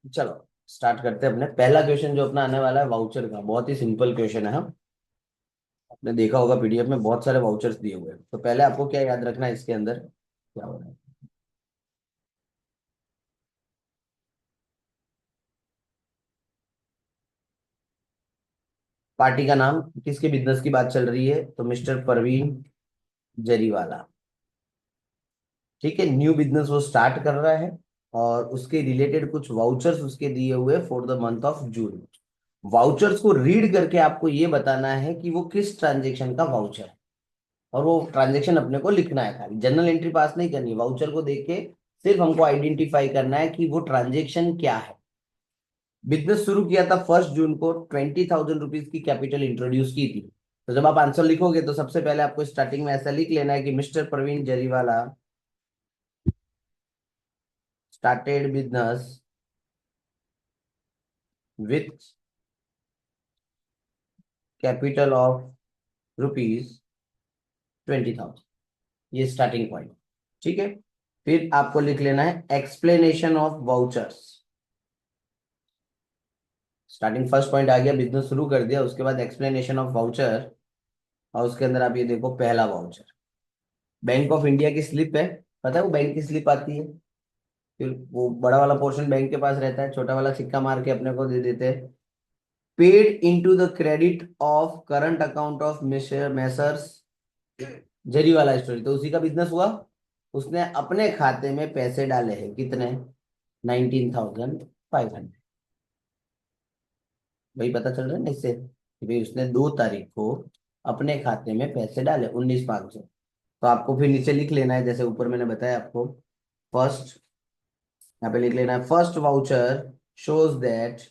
चलो स्टार्ट करते हैं। अपने पहला क्वेश्चन जो अपना आने वाला है वाउचर का, बहुत ही सिंपल क्वेश्चन है। हम आपने देखा होगा पीडीएफ में बहुत सारे वाउचर्स दिए हुए हैं, तो पहले आपको क्या याद रखना है इसके अंदर क्या हो रहा है। पार्टी का नाम, किसके बिजनेस की बात चल रही है, तो मिस्टर परवीन जरीवाला। ठीक है, न्यू बिजनेस वो स्टार्ट कर रहा है और उसके रिलेटेड कुछ वाउचर्स उसके दिए हुए for the month of June. Vouchers को रीड करके आपको ये बताना है कि वो किस ट्रांजेक्शन का वाउचर है, और वो ट्रांजेक्शन अपने को लिखना है। खाली जनरल एंट्री पास नहीं करनी, वाउचर को देख के सिर्फ हमको आइडेंटिफाई करना है कि वो ट्रांजेक्शन क्या है। बिजनेस शुरू किया था 1 जून को, 20,000 रुपीज की कैपिटल इंट्रोड्यूस की थी। तो जब आप आंसर लिखोगे तो सबसे पहले आपको स्टार्टिंग में ऐसा लिख लेना है कि mister Praveen Jariwala started business with capital of ₹20,000। ये स्टार्टिंग पॉइंट। ठीक है, फिर आपको लिख लेना है explanation of vouchers. Starting first point आ गया, बिजनेस शुरू कर दिया, उसके बाद एक्सप्लेनेशन ऑफ वाउचर। और उसके अंदर आप ये देखो, पहला वाउचर बैंक ऑफ इंडिया की स्लिप है। पता है वो बैंक की स्लिप आती है, फिर वो बड़ा वाला पोर्शन बैंक के पास रहता है, छोटा वाला सिक्का मार के अपने को दे देते हैं। Paid into the credit of current account of messrs Zari Wala stores, तो उसी का बिजनेस हुआ। उसने अपने खाते में पैसे डाले हैं, कितने, 19,500। वही पता चल रहा है ना इससे कि भाई उसने 2 तारीख को अपने खाते में पैसे डाले 19,500। तो आपको फिर नीचे लिख लेना है, जैसे ऊपर मैंने बताया आपको। फर्स्ट, यहाँ पे लिख लेना है, first voucher shows that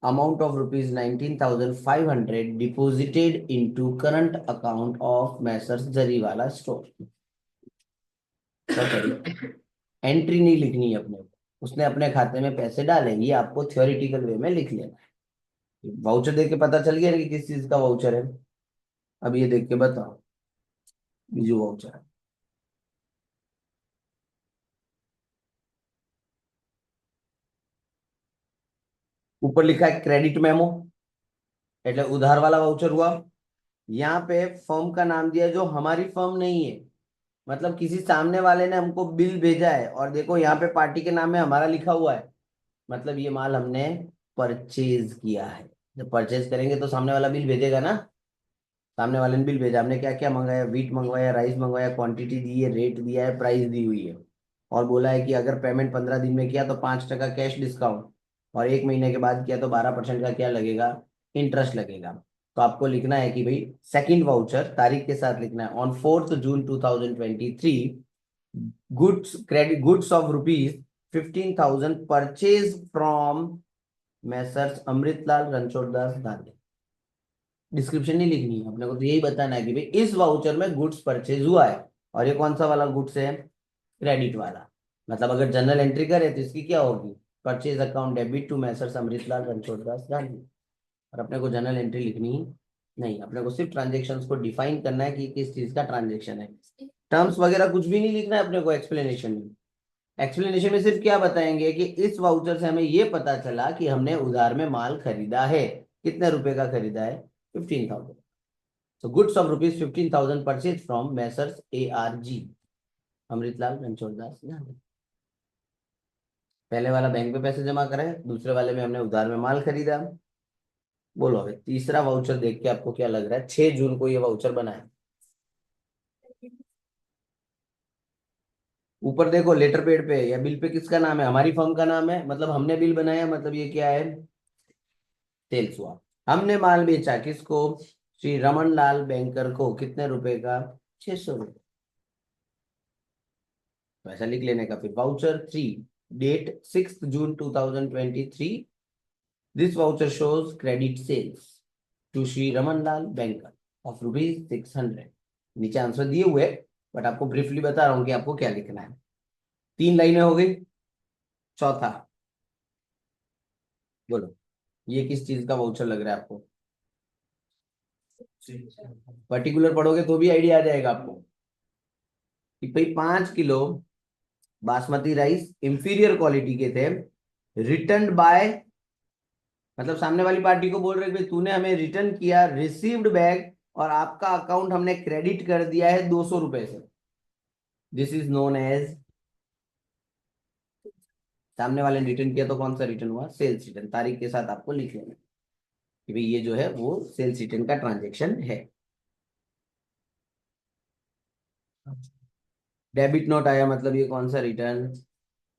amount of rupees 19,500 deposited into current account of messrs Jariwala store. Entry नहीं लिखनी है अपने को, उसने अपने खाते में पैसे डाले, ये आपको थ्योरेटिकल वे में लिख लेना है। वाउचर देख के पता चल गया ना कि किस चीज का वाउचर है। अब ये देख के बताओ, बीजू वाउचर है। ऊपर लिखा है क्रेडिट मेमो, એટલે उधार वाला वाउचर हुआ। यहाँ पे फर्म का नाम दिया जो हमारी फर्म नहीं है, मतलब किसी सामने वाले ने हमको बिल भेजा है, और देखो यहाँ पे पार्टी के नाम में हमारा लिखा हुआ है, मतलब ये माल हमने परचेज किया है। जब परचेज करेंगे तो सामने वाला बिल भेजेगा ना। सामने वाले ने बिल भेजा, हमने क्या क्या मंगाया, वीट मंगवाया, राइस मंगवाया, क्वांटिटी दी है, रेट दिया है, प्राइस दी हुई है। और बोला है कि अगर पेमेंट 15 दिन में किया तो 5% कैश डिस्काउंट, और 1 महीने के बाद किया तो 12% का क्या लगेगा, इंटरेस्ट लगेगा। तो आपको लिखना है कि भाई सेकंड वाउचर तारीख के साथ लिखना है, on 4th June 2023 goods credit goods of ₹15,000 purchase from Messrs Amritlal Ranchhoddas Gandhi. Description नहीं लिखनी है अपने को, तो यही बताना है कि भाई इस वाउचर में गुड्स परचेज हुआ है। और ये कौन सा वाला गुड्स है, क्रेडिट वाला। मतलब अगर जनरल एंट्री करे तो इसकी क्या होगी, purchase account debit to messrs Amritlal Ranchhoddas Gandhi. और अपने को जनरल एंट्री लिखनी ही नहीं, अपने को सिर्फ ट्रांजेक्शन को डिफाइन करना है कि किस चीज का ट्रांजेक्शन है। टर्म्स वगैरह कुछ भी नहीं लिखना है अपने को एक्सप्लेनेशन में। एक्सप्लेनेशन में सिर्फ क्या बताएंगे कि इस वाउचर से हमें ये पता चला कि हमने उधार में माल खरीदा है। कितने रुपए का खरीदा है, 15,000। So goods of ₹15,000 purchased from Messrs ARG Amritlal Ranchhoddas Gandhi. पहले वाला बैंक में पैसे जमा कराए, दूसरे वाले में हमने उधार में माल खरीदा। बोलो अभी तीसरा वाउचर देख के आपको क्या लग रहा है। 6 जून को ये वाउचर बना है। ऊपर देखो लेटर पेड पे या बिल पे किसका नाम है, हमारी फर्म का नाम है, मतलब हमने बिल बनाया, मतलब ये क्या है, सेल्स हुआ। हमने माल बेचा किसको, श्री रमन लाल बैंकर को, कितने रुपए का, 600 रुपए। तो ऐसा लिख लेने का। फिर voucher 3, date 6 June 2023, this voucher shows credit sales to Shri Raman Lal Banker of ₹600। नीचे आंसर दिए हुए, बट आपको ब्रीफली बता रहा हूँ कि आपको क्या लिखना है। 3 लाइनें हो गई। चौथा, बोलो ये किस चीज का वाउचर लग रहा है आपको। पर्टिकुलर पढ़ोगे तो भी आइडिया आ जाएगा आपको। कि भाई 5 kilo basmati rice inferior quality के थे, रिटर्न बाय, मतलब सामने वाली पार्टी को बोल रहे कि भाई तूने हमें रिटर्न किया, रिसीव्ड बैग, और आपका अकाउंट हमने क्रेडिट कर दिया है 200 रुपए से। दिस इज नोन एज, सामने वाले ने रिटर्न किया तो कौन सा रिटर्न हुआ? Sales return. तारीख के साथ आपको लिख लेना कि भाई ये जो है वो सेल्स रिटर्न का ट्रांजेक्शन है। डेबिट नोट आया, मतलब ये कौन सा रिटर्न?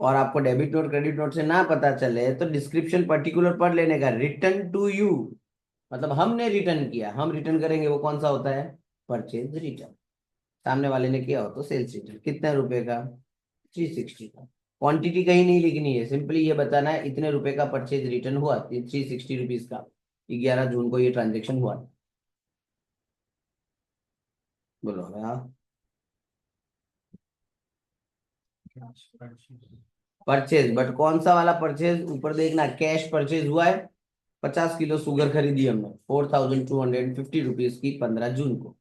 और आपको डेबिट नोट क्रेडिट नोट से ना पता चले तो डिस्क्रिप्शन पर्टिकुलर पढ़ लेने का, रिटर्न टू यू, मतलब हमने रिटर्न किया, हम रिटर्न करेंगे, वो कौन सा होता है? Purchase return. सामने वाले ने किया हो तो सेल्स रिटर्न। कितने रुपए का? 360 का। क्वांटिटी कहीं नहीं लिखनी है, सिंपली ये बताना है इतने रुपए का परचेज रिटर्न हुआ, 360 रुपीज का, 11 जून को ये ट्रांजेक्शन हुआ। बोलो हाँ। परचेज, बट कौन सा वाला परचेज? ऊपर देखना, कैश परचेज हुआ है। 50 किलो शुगर खरीदी हमने 4250 रुपीज की 15 जून को,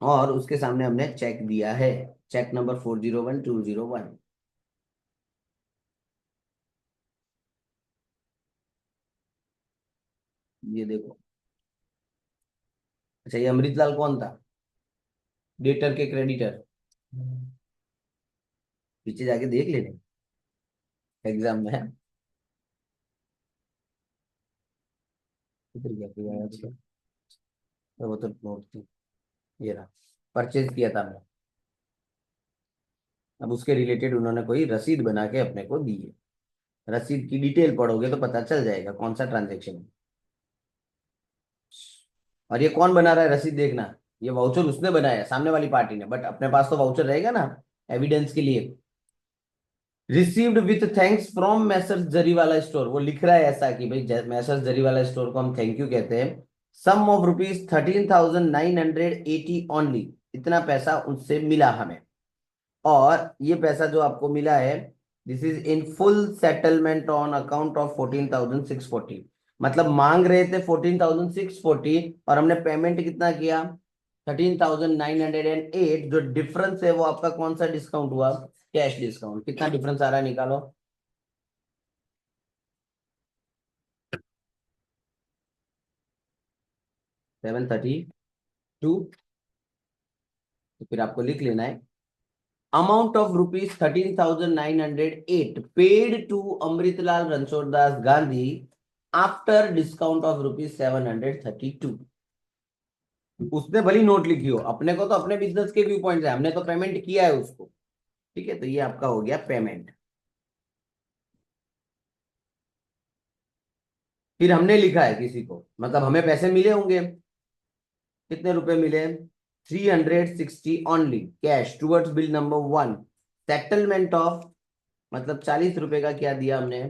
और उसके सामने हमने चेक दिया है, चेक नंबर 401201। ये देखो। अच्छा, ये अमृतलाल कौन था? डेटर के क्रेडिटर। पीछे जाके देख लेने एग्जाम में है। किधर गया कोई आया था? तो वो तो नोट थी, ये रहा। परचेज किया था हमने, अब उसके रिलेटेड उन्होंने कोई रसीद बना के अपने को दी है। रसीद की डिटेल पढ़ोगे तो पता चल जाएगा कौन सा ट्रांजेक्शन है। और ये कौन बना रहा है रसीद? देखना, ये वाउचर उसने बनाया है, सामने वाली पार्टी ने, बट अपने पास तो वाउचर रहेगा ना एविडेंस के लिए। Received with thanks from messrs Jariwala store, वो लिख रहा है ऐसा कि भाई मैसर्स जरीवाला स्टोर को हम थैंक यू कहते हैं। सम ऑफ रुपीज 13,980 ओनली, इतना पैसा उनसे मिला हमें। और ये पैसा जो आपको मिला है, this is in full settlement on account of 14,640, मतलब मांग रहे थे 14,640 और हमने पेमेंट कितना किया? 13,908। जो डिफरेंस है वो आपका कौन सा डिस्काउंट हुआ? Cash discount. कितना डिफरेंस आ रहा है निकालो। 732। तो फिर आपको लिख लेना है, amount of rupees 13,908 paid to Amritlal Ranchhod Das Gandhi after discount of rupees 732। उसने भली नोट लिखी हो, अपने को तो अपने बिजनेस के व्यू पॉइंट है, हमने तो पेमेंट किया है उसको। ठीक है, तो ये आपका हो गया पेमेंट। फिर हमने लिखा है किसी को, मतलब हमें पैसे मिले होंगे। कितने रुपए मिले? 360 only cash towards bill number 1। Settlement of, मतलब 40 रुपए का क्या दिया हमने?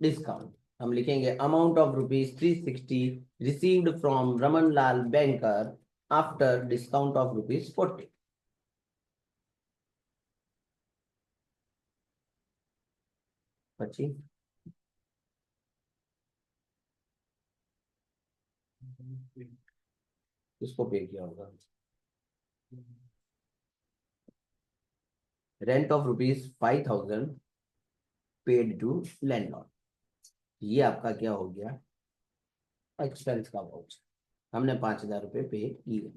डिस्काउंट। हम लिखेंगे amount of rupees 360 received from Raman Lal Banker after discount of rupees 40। पची किसको पे किया होगा? Rent of rupees 5,000 paid to landlord. ये आपका क्या हो गया? एक्सपेंस का वाउचर। हमने 5,000 रुपये पे किए।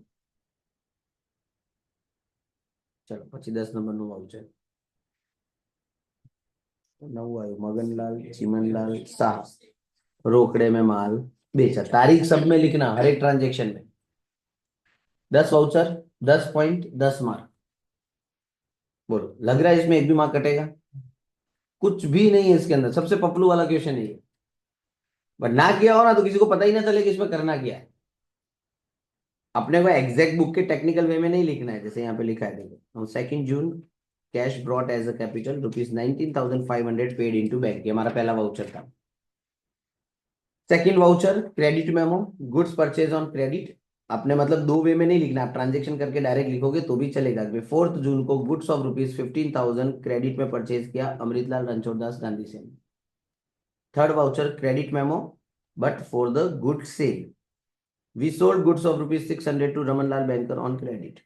चलो 25 10 नंबर नो वाउचर। नौ आयो मगनलाल चिमनलाल शाह, रोकड़े में माल बेचा। तारीख सब में लिखना हर एक ट्रांजेक्शन में। 10 वाउचर, 10 पॉइंट 10 मार्क। बोलो, लग रहा है इसमें एक भी मार्क कटेगा? कुछ भी नहीं है इसके अंदर, सबसे पपलू वाला क्वेश्चन है ये। बट ना किया हो ना तो किसी को पता ही ना चले कि इसमें करना क्या है। अपने को एग्जैक्ट बुक के टेक्निकल वे में नहीं लिखना है, जैसे यहाँ पे लिखा है देखो, 2 June cash brought as a capital rupees 19,500 paid into bank, ये हमारा पहला वाउचर था। Second voucher credit memo, goods purchase on credit. आपने मतलब दो वे में नहीं लिखना, आप ट्रांजेक्शन करके डायरेक्ट लिखोगे तो भी चलेगा। 4 जून को गुड्स ऑफ रुपीज 15,000 क्रेडिट में परचेज किया अमृतलाल रणछोड़ दास गांधी से। Third voucher credit memo, but for the good sale, we sold goods of rupees 600 to Raman Lal Banker on credit.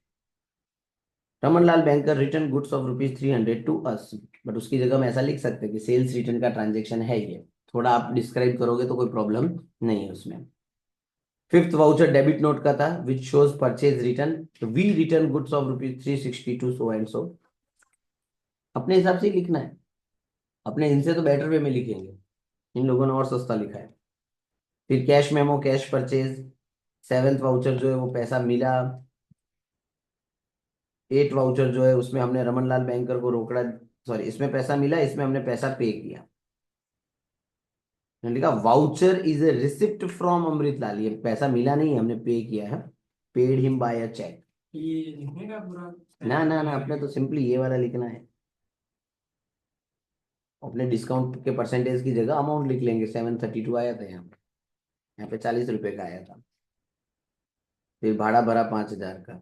Ramanlal Banker return goods of ₹300 to us, but उसकी जगह हम ऐसा लिख सकते हैं कि सेल्स रिटर्न का ट्रांजेक्शन है ये, थोड़ा आप डिस्क्राइब करोगे तो कोई प्रॉब्लम नहीं है उसमें। फिफ्थ वाउचर डेबिट नोट का था विच शोज परचेज रिटर्न, तो we return goods of ₹362 so and so, अपने हिसाब से ही लिखना है, अपने इनसे तो बेटर वे में लिखेंगे, इन लोगों ने और सस्ता लिखा है। फिर cash memo cash purchase, seventh voucher जो है वो पैसा मिला, एट वाउचर जो है उसमें हमने रमनलाल बैंकर को रोकड़ा, सॉरी इसमें पैसा मिला, इसमें हमने पैसा पे किया, मैंने लिखा voucher is a receipt from Amritlal, ये पैसा मिला नहीं है, हमने पे किया है, paid him by a cheque. ये लिखने का पूरा, ना ना ना, अपने तो सिंपली ये वाला लिखना है, अपने डिस्काउंट के परसेंटेज की जगह अमाउंट लिख लेंगे, 732 आया था यहाँ पे 40 रुपए का आया था। फिर भाड़ा भरा 5,000 का,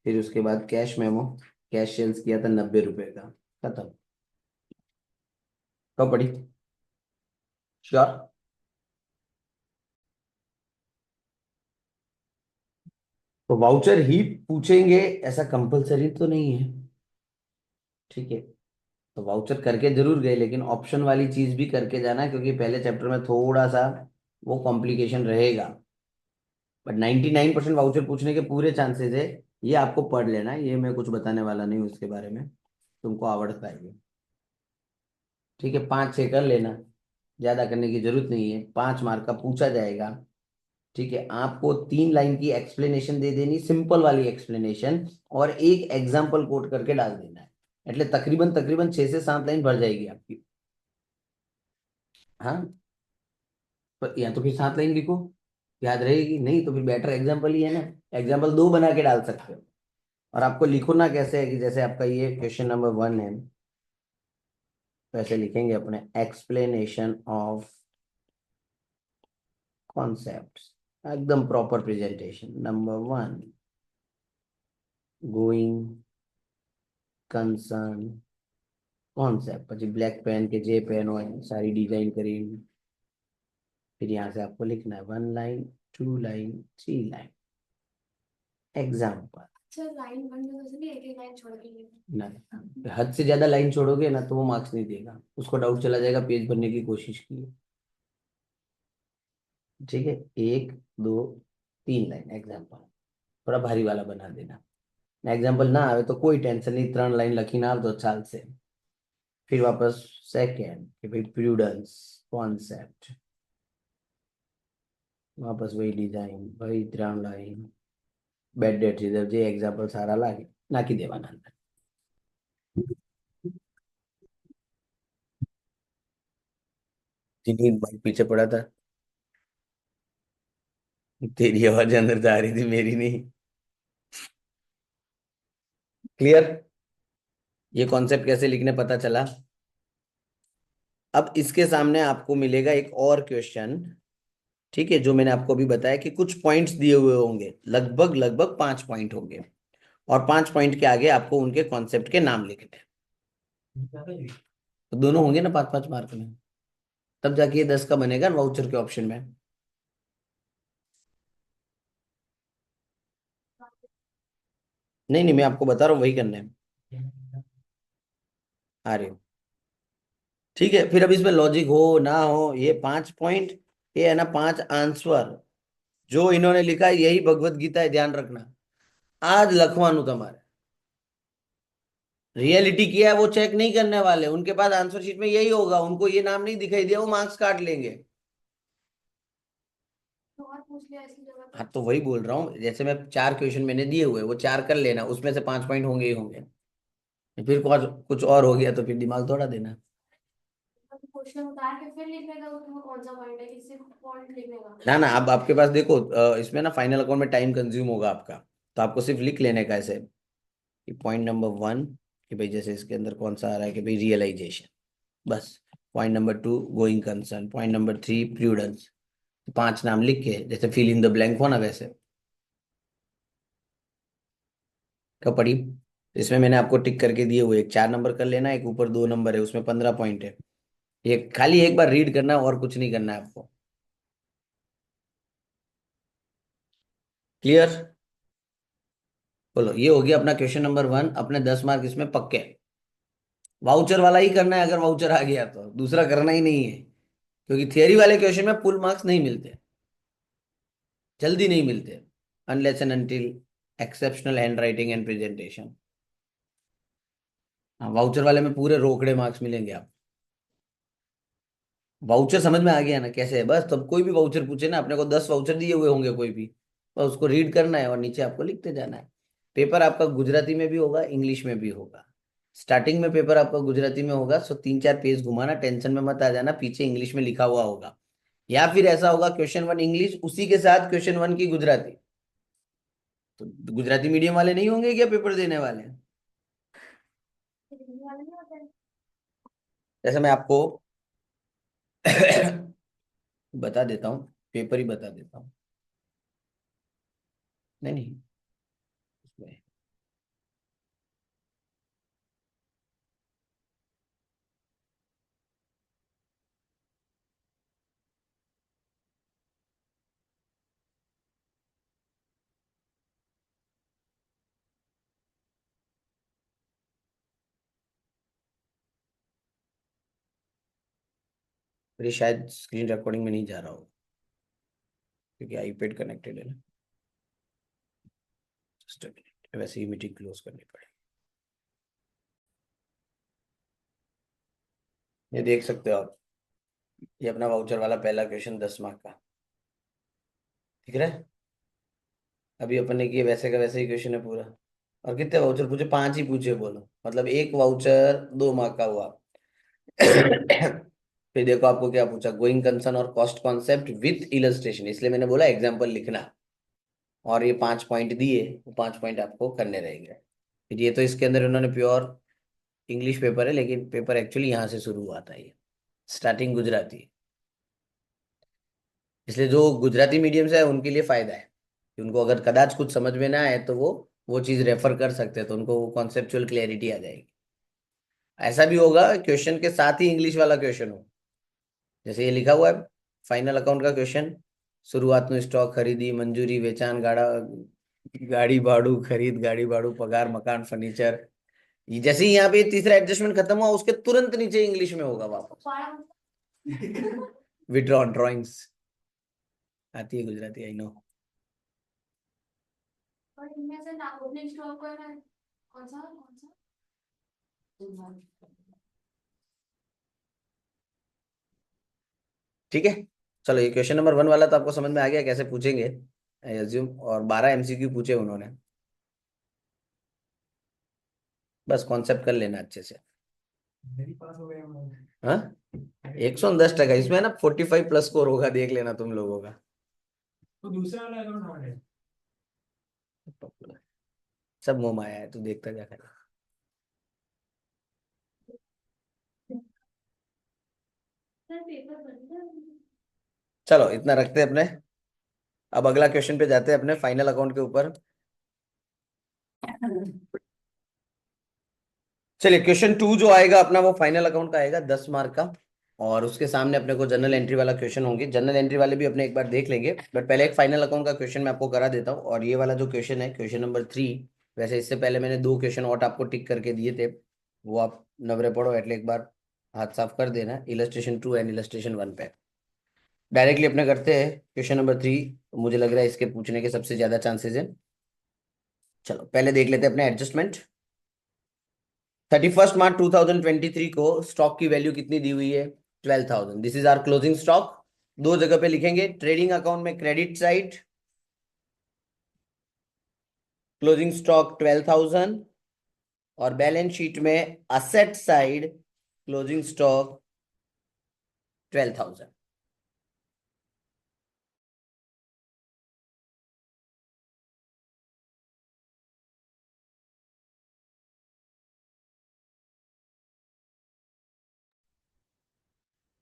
फिर उसके बाद कैश मेमो, कैश सेल्स किया था 90 रुपए का, खत्म। कब पड़ी? श्योर? तो वाउचर ही पूछेंगे ऐसा कंपलसरी तो नहीं है, ठीक है, तो वाउचर करके जरूर गए, लेकिन ऑप्शन वाली चीज भी करके जाना, क्योंकि पहले चैप्टर में थोड़ा सा वो कॉम्प्लिकेशन रहेगा, बट 99% वाउचर पूछने के पूरे चांसेस है। ये आपको पढ़ लेना है, ये मैं कुछ बताने वाला नहीं हूँ उसके बारे में, तुमको आवड़ता है ये, ठीक है, 5-6 कर लेना, ज्यादा करने की जरूरत नहीं है, 5 मार्क का पूछा जाएगा, ठीक है। आपको 3 लाइन की एक्सप्लेनेशन दे देनी, सिंपल वाली एक्सप्लेनेशन, और एक एग्जाम्पल कोट करके डाल देना है, એટલે तकरीबन तकरीबन 6 से 7 लाइन भर जाएगी आपकी। हाँ, पर या तो फिर 7 लाइन लिखो, याद रहेगी, नहीं तो फिर बेटर एग्जाम्पल ही है ना, एग्जाम्पल 2 बना के डाल सकते हो। और आपको लिखना कैसे है कि जैसे आपका ये क्वेश्चन नंबर 1 है, वैसे लिखेंगे अपने एक्सप्लेनेशन ऑफ कॉन्सेप्ट्स, एकदम proper presentation, number 1 going concern concept, પછી ब्लैक पेन के जे पेन हो सारी डिजाइन करी, फिर यहाँ से आपको लिखना है 1 लाइन 2 लाइन 3 लाइन एग्जाम्पल। अच्छा, लाइन बन जाए तो एक एक लाइन छोड़ के ना, हद से ज्यादा लाइन छोड़ोगे ना तो वो मार्क्स नहीं देगा, उसको डाउट चला जाएगा, पेज भरने की कोशिश की, ठीक है, 1 2 3 लाइन एग्जाम्पल, थोड़ा भारी वाला बना देना, एग्जाम्पल ना आवे तो कोई टेंशन नहीं, 3 लाइन लखी ना तो चाल से। फिर वापस सेकेंड कि भाई प्रूडेंस कॉन्सेप्ट, वापस वही डिजाइन, वही 3 लाइन, બેડ ડેટ રિઝર્વ, જે એક્ઝામ્પલ સારા લાગે નાખી દેવાના અંદર। जिनकी बाइक पीछे पड़ा था, तेरी आवाज अंदर जा रही थी, मेरी नहीं। क्लियर? ये कॉन्सेप्ट कैसे लिखने पता चला। अब इसके सामने आपको मिलेगा एक और क्वेश्चन, ठीक है, जो मैंने आपको अभी बताया कि कुछ पॉइंट्स दिए हुए होंगे, लगभग लगभग 5 पॉइंट होंगे, और 5 पॉइंट के आगे आपको उनके कॉन्सेप्ट के नाम लिखने हैं, तो दोनों होंगे ना 5-5 मार्क में, तब जाके ये 10 का बनेगा वाउचर के ऑप्शन में। नहीं नहीं, मैं आपको बता रहा हूँ वही करना है, आ रहे हो, ठीक है। फिर अब इसमें लॉजिक हो ना हो, ये 5 पॉइंट, ये है ना 5 आंसर, जो इन्होंने लिखा है यही भगवत गीता है, ध्यान रखना। आज लखवानु तुम्हारे रियलिटी किया है वो चेक नहीं करने वाले, उनके पास आंसर शीट में यही होगा, उनको ये नाम नहीं दिखाई दिया वो मार्क्स काट लेंगे। तो और पूछ लिया इसकी जगह पे। हाँ तो वही बोल रहा हूँ, जैसे मैं 4 क्वेश्चन मैंने दिए हुए वो 4 कर लेना, उसमें से 5 पॉइंट होंगे ही होंगे, फिर कुछ कुछ और हो गया तो फिर दिमाग थोड़ा देना। क्वेश्चन उतार के फिर लिखने का उसमें कौन सा पॉइंट है, किसी पॉइंट लिखने का ना ना, अब आपके पास देखो इसमें ना फाइनल अकाउंट में टाइम कंज्यूम होगा आपका, तो आपको सिर्फ लिख लेने का ऐसे कि पॉइंट नंबर 1 कि भाई जैसे इसके अंदर कौन सा आ रहा है कि भाई रियलाइजेशन, बस। Point number 2 going concern, point number 3 prudence, 5 नाम लिख के जैसे फिल इन द ब्लैंक हो ना वैसे। कब पढ़ी? इसमें मैंने आपको टिक करके दिए हुए, एक 4 नंबर कर लेना, एक ऊपर 2 नंबर है उसमें 15 पॉइंट है, ये खाली एक बार रीड करना और कुछ नहीं करना है आपको। क्लियर? बोलो, ये हो गया अपना क्वेश्चन नंबर 1। अपने 10 मार्क इसमें पक्के हैं। वाउचर वाला ही करना है, अगर वाउचर आ गया तो दूसरा करना ही नहीं है, क्योंकि थियरी वाले क्वेश्चन में फुल मार्क्स नहीं मिलते, जल्दी नहीं मिलते, unless and until exceptional hand writing and presentation. हाँ, वाउचर वाले में पूरे रोकड़े मार्क्स मिलेंगे आप। वाउचर समझ में आ गया ना कैसे है? बस तब कोई भी वाउचर पूछे ना, अपने को 10 वाउचर दिए हुए होंगे कोई भी, बस उसको रीड करना है और नीचे आपको लिखते जाना है। पेपर आपका गुजराती में भी होगा, इंग्लिश में भी होगा। स्टार्टिंग में पेपर आपका गुजराती में होगा, सो 3-4 पेज घुमाना, टेंशन में मत आ जाना, पीछे इंग्लिश में लिखा हुआ होगा। या फिर ऐसा होगा क्वेश्चन 1 इंग्लिश, उसी के साथ क्वेश्चन 1 की गुजराती। तो गुजराती मीडियम वाले नहीं होंगे क्या पेपर देने वाले? जैसे मैं आपको बता देता हूँ, पेपर ही बता देता हूँ। नहीं नहीं, उसमें मेरी शायद स्क्रीन रिकॉर्डिंग में नहीं जा रहा हो, क्योंकि आईपैड कनेक्टेड है ना। Just a minute, वैसे ही मीटिंग क्लोज करनी पड़ेगी। ये देख सकते हो आप, ये अपना वाउचर वाला पहला क्वेश्चन 10 मार्क का दिख रहा है। अभी अपन ने किए वैसे का वैसे ही क्वेश्चन है पूरा। और कितने वाउचर पूछे? 5 ही पूछे, बोलो, मतलब एक वाउचर 2 मार्क का हुआ। फिर देखो आपको क्या पूछा, गोइंग कंसर्न और कॉस्ट कॉन्सेप्ट विथ इलस्ट्रेशन, इसलिए मैंने बोला एग्जाम्पल लिखना। और ये 5 पॉइंट दिए, वो 5 पॉइंट आपको करने रहेंगे। फिर ये तो इसके अंदर उन्होंने प्योर इंग्लिश पेपर है, लेकिन पेपर एक्चुअली यहाँ से शुरू हुआ था, ये स्टार्टिंग गुजराती। इसलिए जो गुजराती मीडियम से है उनके लिए फायदा है कि उनको अगर कदाच कुछ समझ में ना आए तो वो चीज रेफर कर सकते हैं, तो उनको वो कॉन्सेप्चुअल क्लैरिटी आ जाएगी। ऐसा भी होगा क्वेश्चन के साथ ही इंग्लिश वाला क्वेश्चन हो, जैसे ये लिखा हुआ है फाइनल अकाउंट का क्वेश्चन। शुरुआत में स्टॉक खरीदी, मंजूरी, वेचान, गाड़ी भाड़ू, खरीद, गाड़ी भाड़ू, पगार, मकान, फर्नीचर। ये जैसे ही यहाँ पे तीसरा एडजस्टमेंट खत्म हुआ, उसके तुरंत नीचे इंग्लिश में होगा वापस। विड्रॉन ड्रॉइंग्स आती है गुजराती, आई नो। और इनमें से नागोदने स्टोर को है कौन सा कौन सा। ठीक है, चलो ये क्वेश्चन नंबर 1 वाला तो आपको समझ में आ गया कैसे पूछेंगे, आई अज्यूम। और 12 MCQ पूछे उन्होंने, बस कॉन्सेप्ट कर लेना अच्छे से। मेरी पास हो गया मैं। हाँ, 110 टका इसमें है ना, 45+ स्कोर होगा, देख लेना तुम लोगों का। तो दूसरा वाला अकाउंट हमारे सब मोह माया है, तू देखता जा खाली। सर पेपर बनता है। चलो इतना रखते हैं अपने। अब अगला क्वेश्चन पे जाते हैं अपने फाइनल अकाउंट के ऊपर। चलिए क्वेश्चन 2 जो आएगा अपना, वो फाइनल अकाउंट का आएगा 10 मार्क का। और उसके सामने अपने को जनरल एंट्री वाला क्वेश्चन होंगे, जनरल एंट्री वाले भी अपने एक बार देख लेंगे, बट पहले एक फाइनल अकाउंट का क्वेश्चन मैं आपको करा देता हूँ। और ये वाला जो क्वेश्चन है, क्वेश्चन नंबर 3, वैसे इससे पहले मैंने 2 क्वेश्चन और आपको टिक करके दिए थे, वो आप नवरे पढ़ो एटले एक बार हाथ साफ कर देना, इलस्ट्रेशन 2 एंड इलस्ट्रेशन 1 पे। डायरेक्टली अपने करते हैं क्वेश्चन नंबर 3। मुझे लग रहा है इसके पूछने के सबसे ज्यादा चांसेस है। चलो पहले देख लेते हैं अपने एडजस्टमेंट। 31 मार्च 2023 को स्टॉक की वैल्यू कितनी दी हुई है? 12,000। This is our closing stock. दो जगह पे लिखेंगे, ट्रेडिंग अकाउंट में क्रेडिट साइड क्लोजिंग स्टॉक 12,000, और बैलेंस शीट में असेट साइड क्लोजिंग स्टॉक 12,000।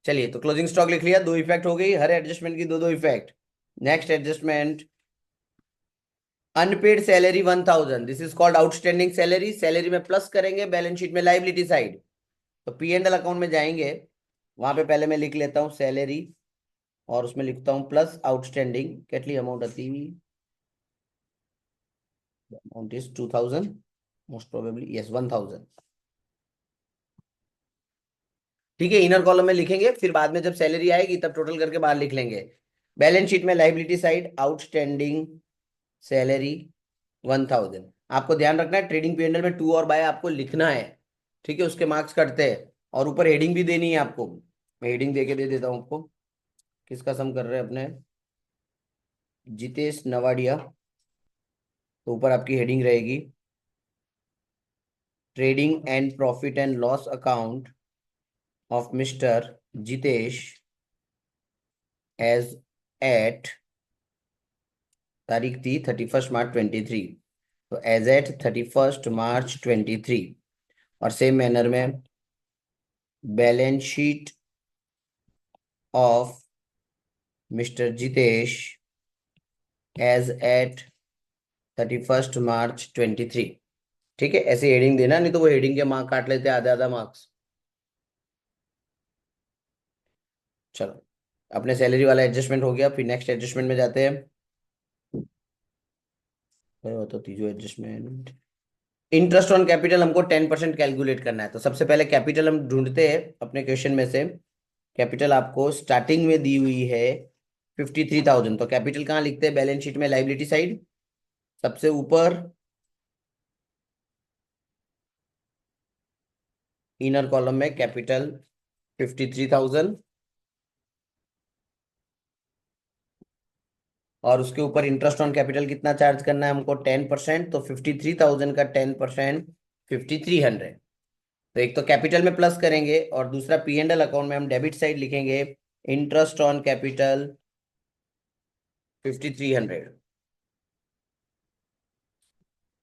चलिए, तो क्लोजिंग स्टॉक लिख लिया, 2 इफेक्ट हो गई, हर एडजस्टमेंट की 2-2 effect. Next adjustment, unpaid salary 1,000, this is called outstanding salary. Salary में प्लस करेंगे, बैलेंस शीट में लाइबिलिटी साइड। तो P&L अकाउंट में जाएंगे, वहां पे पहले मैं लिख लेता हूँ सैलरी, और उसमें लिखता हूँ प्लस आउटस्टैंडिंग, कितनी अमाउंट आती है? Amount is 2000, most probably yes 1000। ठीक है, इनर कॉलम में लिखेंगे, फिर बाद में जब सैलरी आएगी तब टोटल करके बाहर लिख लेंगे। बैलेंस शीट में लाइबिलिटी साइड आउटस्टैंडिंग सैलरी 1000। आपको ध्यान रखना है ट्रेडिंग पीएनएल में टू और बाय आपको लिखना है। ठीक है, उसके मार्क्स कटते हैं। और ऊपर हेडिंग भी देनी है आपको। मैं हेडिंग दे के दे देता हूँ आपको। किसका सम कर रहे हैं अपने? जितेश नवाडिया। तो ऊपर आपकी हेडिंग रहेगी trading and profit and loss account of mister Jitesh as at, तारीख थी 31 मार्च 23। तो एज एट 31 मार्च 23। और सेम मैनर में balance sheet of mister Jitesh as at 31 March 23। ठीक है, ऐसे हेडिंग देना, नहीं तो वो हेडिंग के मार्क काट लेते हैं, आधा आधा मार्क्स। चलो, अपने सैलरी वाला एडजस्टमेंट हो गया, फिर नेक्स्ट एडजस्टमेंट में जाते हैं। तो तीसरा एडजस्टमेंट, इंटरेस्ट ऑन कैपिटल हमको 10% कैलकुलेट करना है। तो सबसे पहले कैपिटल हम ढूंढते हैं अपने क्वेश्चन में से। कैपिटल आपको स्टार्टिंग में दी हुई है 53,000। तो कैपिटल कहाँ लिखते हैं बैलेंस शीट में? लाइबिलिटी साइड, सबसे ऊपर इनर कॉलम में कैपिटल 53,000, और उसके ऊपर इंटरेस्ट ऑन कैपिटल कितना चार्ज करना है हमको? 10%। तो 53,000 का 10% 5300। तो एक तो कैपिटल में प्लस करेंगे और दूसरा पी एंड एल अकाउंट में हम डेबिट साइड लिखेंगे इंटरेस्ट ऑन कैपिटल 5300।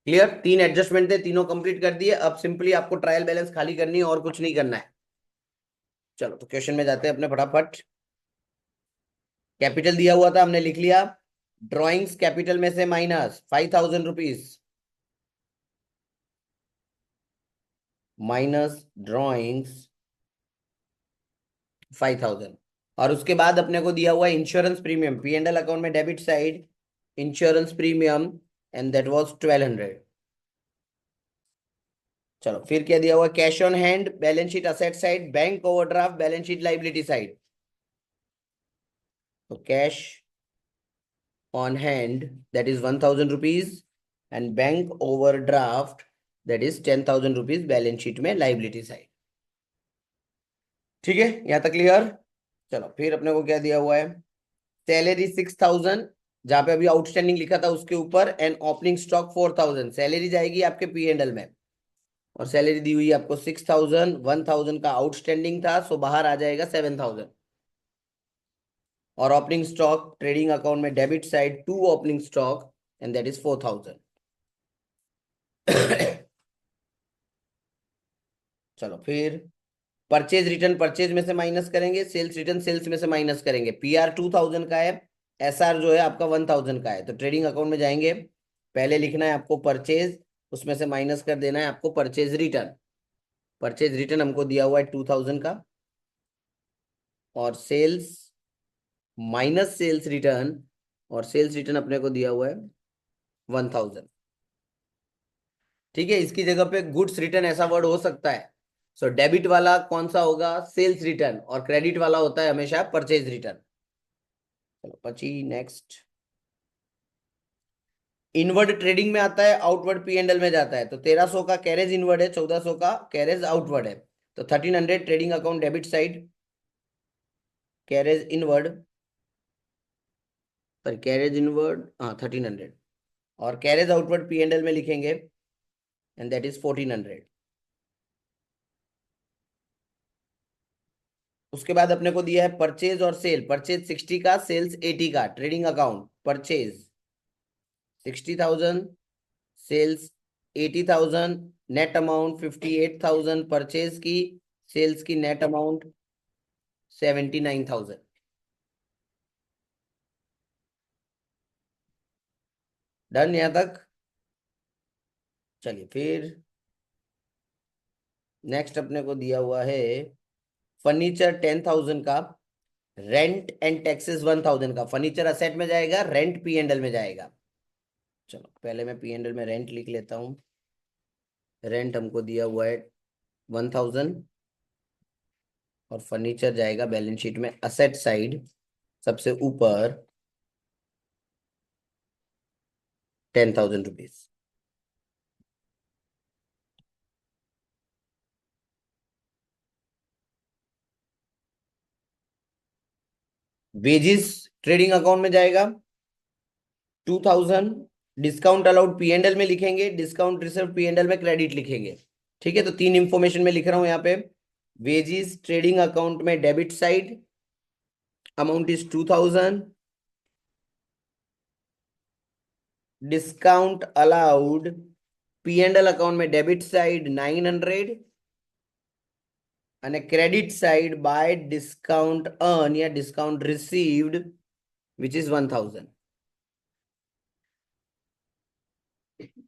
क्लियर? तीन एडजस्टमेंट थे, तीनों कंप्लीट कर दिए। अब सिंपली आपको ट्रायल बैलेंस खाली करनी है और कुछ नहीं करना है। चलो तो क्वेश्चन में जाते हैं अपने फटाफट। कैपिटल दिया हुआ था, हमने लिख लिया। ड्रॉइंग्स कैपिटल में से माइनस 5,000 रुपीज, माइनस ड्रॉइंग्स 5,000। और उसके बाद अपने को दिया हुआ insurance premium, P and L account में debit side insurance premium, and that was 1200। चलो फिर क्या दिया हुआ? Cash on hand balance sheet asset side, bank overdraft balance sheet liability side. तो cash on hand that is 1,000 rupees, and bank overdraft that is 10,000 rupees balance sheet में liability side. ठीक है, यहां तक क्लियर? चलो फिर अपने को क्या दिया हुआ है? सैलरी 6,000, जहां पे अभी आउटस्टैंडिंग लिखा था उसके ऊपर, एंड ओपनिंग स्टॉक 4,000। सैलरी जाएगी आपके पी एंड एल में, और सैलरी दी हुई है आपको 6,000, 1,000 का आउटस्टैंडिंग था, सो बाहर आ जाएगा 7,000। और ओपनिंग स्टॉक ट्रेडिंग अकाउंट में debit side to opening stock, and that is 4,000। चलो फिर परचेज रिटर्न परचेज में से माइनस करेंगे, सेल्स रिटर्न सेल्स में से माइनस करेंगे। पीआर 2,000 का है, एसआर जो है आपका 1,000 का है। तो ट्रेडिंग अकाउंट में जाएंगे, पहले लिखना है आपको परचेज, उसमें से माइनस कर देना है आपको परचेज रिटर्न। परचेज रिटर्न हमको दिया हुआ है 2,000 का, और सेल्स माइनस सेल्स रिटर्न, और सेल्स रिटर्न अपने को दिया हुआ है 1,000। ठीक है, इसकी जगह पे गुड्स रिटर्न ऐसा वर्ड हो सकता है। सो डेबिट वाला कौन सा होगा? सेल्स रिटर्न, और क्रेडिट वाला होता है हमेशा परचेज रिटर्न। चलो पची नेक्स्ट। इनवर्ड ट्रेडिंग में आता है, आउटवर्ड पी एंड एल में जाता है। तो 1,300 का कैरेज इनवर्ड है, 1,400 का कैरेज आउटवर्ड है। तो 1,300 trading account debit side carriage inward, पर कैरेज इनवर्ड हाँ 1,300, और carriage outward P and L में लिखेंगे, एंड दैट इज 1,400। उसके बाद अपने को दिया है परचेज और सेल। परचेज 60 का, सेल्स 80 का। Trading account purchase 60,000, sales 80,000, net amount 58,000 purchase की, सेल्स की नेट अमाउंट 79,000। डन यहां तक? चलिए फिर नेक्स्ट अपने को दिया हुआ है फर्नीचर 10,000 का, रेंट एंड टैक्सेस 1,000 का। फर्नीचर असेट में जाएगा, रेंट पी एंड एल में जाएगा। चलो पहले मैं पी एंड एल में रेंट लिख लेता हूँ। रेंट हमको दिया हुआ है 1000 और फर्नीचर जाएगा बैलेंस शीट में असेट साइड सबसे ऊपर 10,000 रुपीज। वेजिस ट्रेडिंग अकाउंट में जाएगा 2000। Discount allowed P and L में लिखेंगे, discount reserve P and L में क्रेडिट लिखेंगे। ठीक है, तो तीन इंफॉर्मेशन में लिख रहा हूं यहाँ पे। वेजिस ट्रेडिंग अकाउंट में debit side amount is 2000। Discount allowed P and L account में डेबिट साइड 900 અને credit side by discount earn या discount received which is 1000।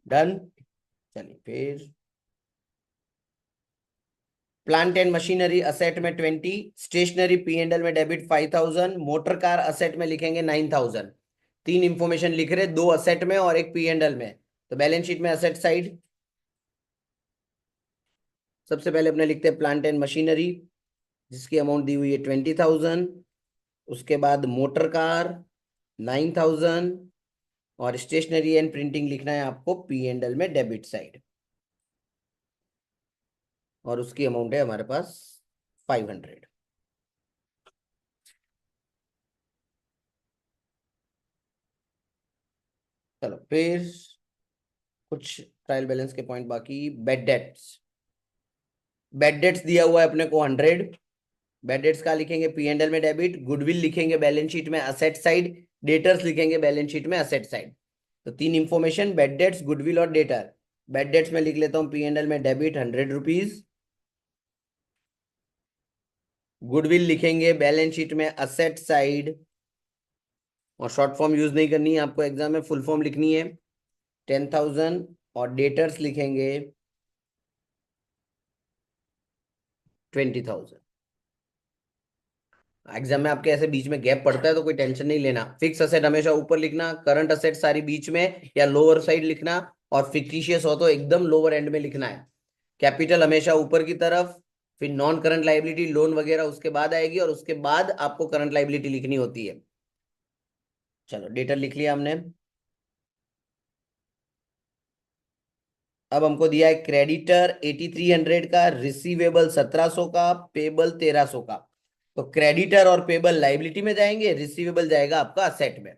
Done. चलिए फिर प्लांट एंड मशीनरी असेट में 20, स्टेशनरी पी एंड एल में debit 5000, motor car asset में लिखेंगे 9000। तीन इंफॉर्मेशन लिख रहे, दो असेट में और एक पी एंड एल में। तो बैलेंस शीट में असेट साइड सबसे पहले अपने लिखते हैं प्लांट एंड मशीनरी जिसकी अमाउंट दी हुई है 20,000। उसके बाद मोटर कार 9,000 और स्टेशनरी एंड प्रिंटिंग लिखना है आपको पी एंड एल में डेबिट साइड और उसकी अमाउंट है हमारे पास 500। चलो फिर कुछ ट्रायल बैलेंस के पॉइंट बाकी। बेड डेट्स, बेड डेट्स दिया हुआ है अपने को 100। बेड डेट्स का लिखेंगे पी एंड एल में डेबिट, गुडविल लिखेंगे बैलेंस शीट में असेट साइड, डेटर्स लिखेंगे बैलेंस शीट में असेट साइड। तो तीन इंफॉर्मेशन बेड डेट्स, गुडविल और डेटर। बेड डेट्स में लिख लेता हूँ पी एंड एल में डेबिट 100 रुपीज, गुडविल लिखेंगे बैलेंस शीट में असेट साइड और शॉर्ट फॉर्म यूज नहीं करनी है आपको, एग्जाम में फुल फॉर्म लिखनी है 10,000 और डेटर्स लिखेंगे 20,000। एग्जाम में आपके ऐसे बीच में गैप पड़ता है तो कोई टेंशन नहीं लेना। फिक्स असेट हमेशा ऊपर लिखना, करंट असेट सारी बीच में या लोअर साइड लिखना और फिक्टिशियस हो तो एकदम लोअर एंड में लिखना है। कैपिटल हमेशा ऊपर की तरफ, फिर नॉन करंट लाइबिलिटी लोन वगैरह उसके बाद आएगी और उसके बाद आपको करंट लाइबिलिटी लिखनी होती है। चलो डेटर लिख लिया हमने। अब हमको दिया है क्रेडिटर 8300 का, रिसीवेबल 1700 का, पेबल 1300 का। तो क्रेडिटर और पेबल लाइबिलिटी में जाएंगे, रिसीवेबल जाएगा आपका असेट में।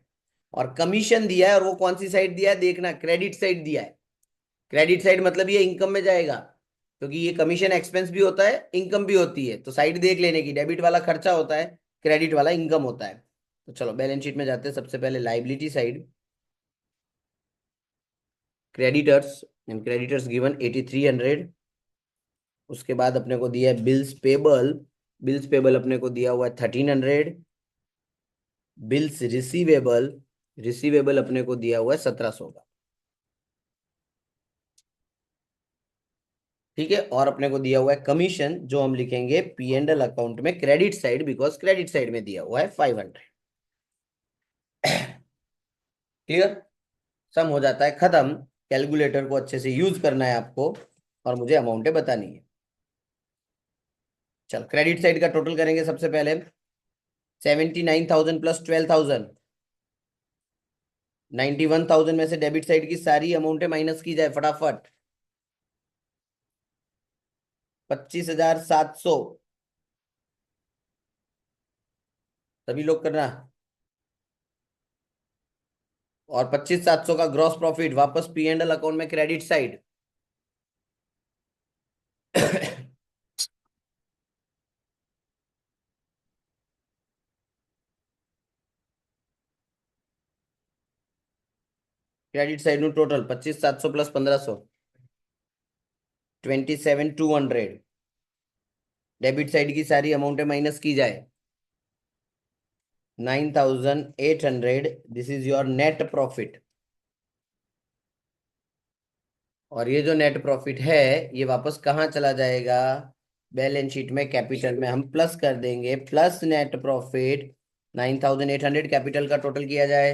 और कमीशन दिया है और वो कौन सी साइड दिया है देखना, क्रेडिट साइड दिया है। क्रेडिट साइड मतलब ये इनकम में जाएगा क्योंकि ये कमीशन एक्सपेंस भी होता है, इनकम भी होती है। तो साइड देख लेने की, डेबिट वाला खर्चा होता है, क्रेडिट वाला इनकम होता है। तो चलो बैलेंस शीट में जाते हैं। सबसे पहले liability side, creditors and creditors given 8300। उसके बाद अपने को दिया है बिल्स पेबल, बिल्स पेबल अपने को दिया हुआ है 1300। बिल्स रिसीवेबल, रिसीवेबल अपने को दिया हुआ है 1700 का। ठीक है, और अपने को दिया हुआ है कमीशन जो हम लिखेंगे पी एंड एल अकाउंट में credit side, because credit side में दिया हुआ है 500। क्लियर, सम हो जाता है खत्म। कैलकुलेटर को अच्छे से यूज करना है आपको और मुझे अमाउंटें बतानी है। चल क्रेडिट साइड का टोटल करेंगे सबसे पहले 79,000 प्लस 12,000, 91,000 में से डेबिट साइड की सारी अमाउंटें माइनस की जाए फटाफट। 25,700 सभी लोग करना। और 25,700 का ग्रॉस प्रॉफिट वापस पी एंड एल अकाउंट में क्रेडिट साइड। क्रेडिट साइड નું टोटल 25,700 प्लस 1,500 27,200। डेबिट साइड की सारी अमाउंटें माइनस की जाए 9,800। This is your net profit. और ये जो नेट प्रॉफिट है ये वापस कहाँ चला जाएगा, बैलेंस शीट में कैपिटल में हम प्लस कर देंगे, प्लस नेट प्रॉफिट 9,800 कैपिटल का टोटल किया जाए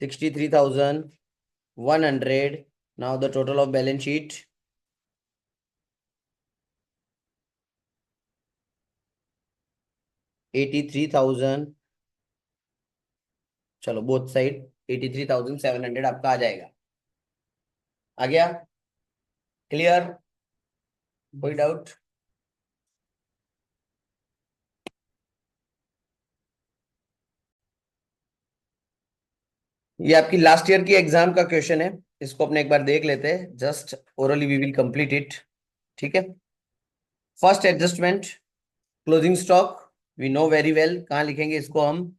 63,100. Now the total of balance sheet. 83,000. चलो बोथ साइड 83,700 आपका आ जाएगा। आ गया? क्लियर? कोई डाउट? ये आपकी लास्ट ईयर की एग्जाम का क्वेश्चन है, इसको अपने एक बार देख लेते हैं। Just orally we will complete it. ठीक है। First adjustment, closing stock we know very well. कहाँ लिखेंगे इसको हम?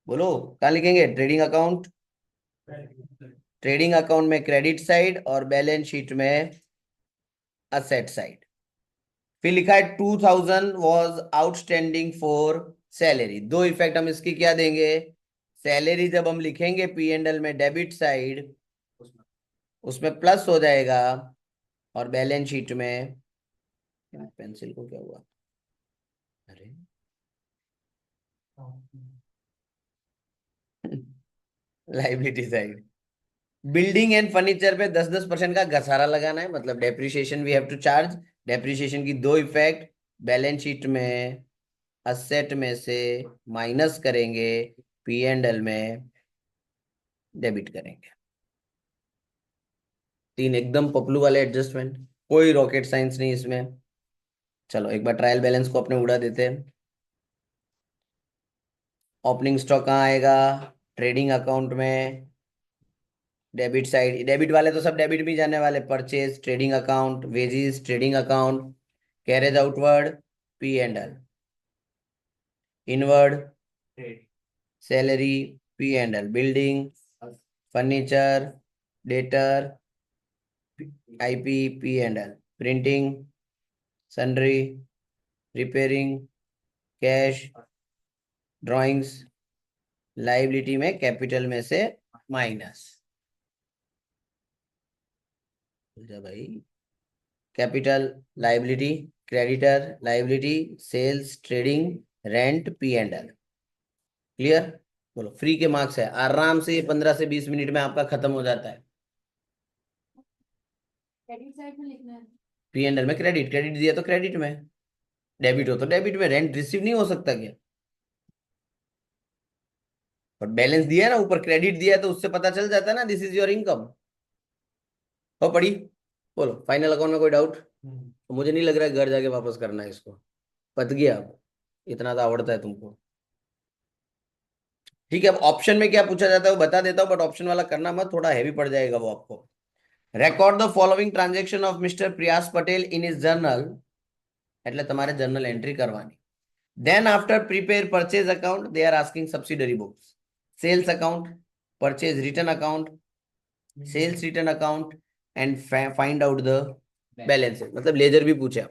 बोलो कहाँ लिखेंगे? Trading account. ट्रेडिंग अकाउंट में क्रेडिट साइड और बैलेंस शीट में असेट साइड। फिर लिखा है 2000 वॉज आउटस्टैंडिंग फॉर सैलरी। दो इफेक्ट हम इसकी क्या देंगे? सैलरी जब हम लिखेंगे पी एंड एल में डेबिट साइड, उसमें प्लस हो जाएगा, और बैलेंस शीट में पेंसिल को क्या हुआ? अरे liability side, building and furniture पे 10-10% का घसारा लगाना है, मतलब depreciation we have to charge. Depreciation की दो इफेक्ट, बैलेंस शीट में असेट में से माइनस करेंगे, पी एंड एल में डेबिट करेंगे। तीन एकदम पपलू वाले एडजस्टमेंट, कोई रॉकेट साइंस नहीं इसमें। चलो एक बार ट्रायल बैलेंस को अपने उड़ा देते हैं। ओपनिंग स्टॉक कहाँ आएगा? ट्रेडिंग अकाउंट में डेबिट साइड, डेबिट वाले तो सब डेबिट भी जाने वाले। Purchase trading account, wages trading account, carriage outward P and L, inward salary P and L, building furniture debtor IP P and L, printing sundry repairing cash drawings, liability में capital में से minus. भाई capital liability, creditor liability, sales trading rent P and L. Clear? बोलो free के marks है, आराम से ये 15 से 20 मिनट में आपका खत्म हो जाता है। क्रेडिट साइड में लिखना है। पी एंड एल में क्रेडिट, क्रेडिट दिया तो क्रेडिट में, डेबिट हो तो डेबिट में। रेंट रिसीव नहीं हो सकता क्या? पर बैलेंस दिया है ना ऊपर, क्रेडिट दिया है तो उससे पता चल जाता है ना दिस इज योर इनकम। हो पड़ी? बोलो फाइनल अकाउंट में कोई डाउट? मुझे नहीं लग रहा है घर जाके वापस करना है इसको, पत गया अब, इतना तो आवड़ता है तुमको। ठीक है, अब ऑप्शन में क्या पूछा जाता है वो बता देता हूँ, बट ऑप्शन वाला करना मत, थोड़ा हैवी पड़ जाएगा वो आपको। Record the following transaction of mister प्रयास पटेल इन हिज जर्नल, એટલે તમારે જર્નલ એન્ટ્રી કરવાની. Then after prepare purchase account, they are asking subsidiary books, sales account, purchase return account, sales return account, and find out the balances. मतलब laser भी पूछा।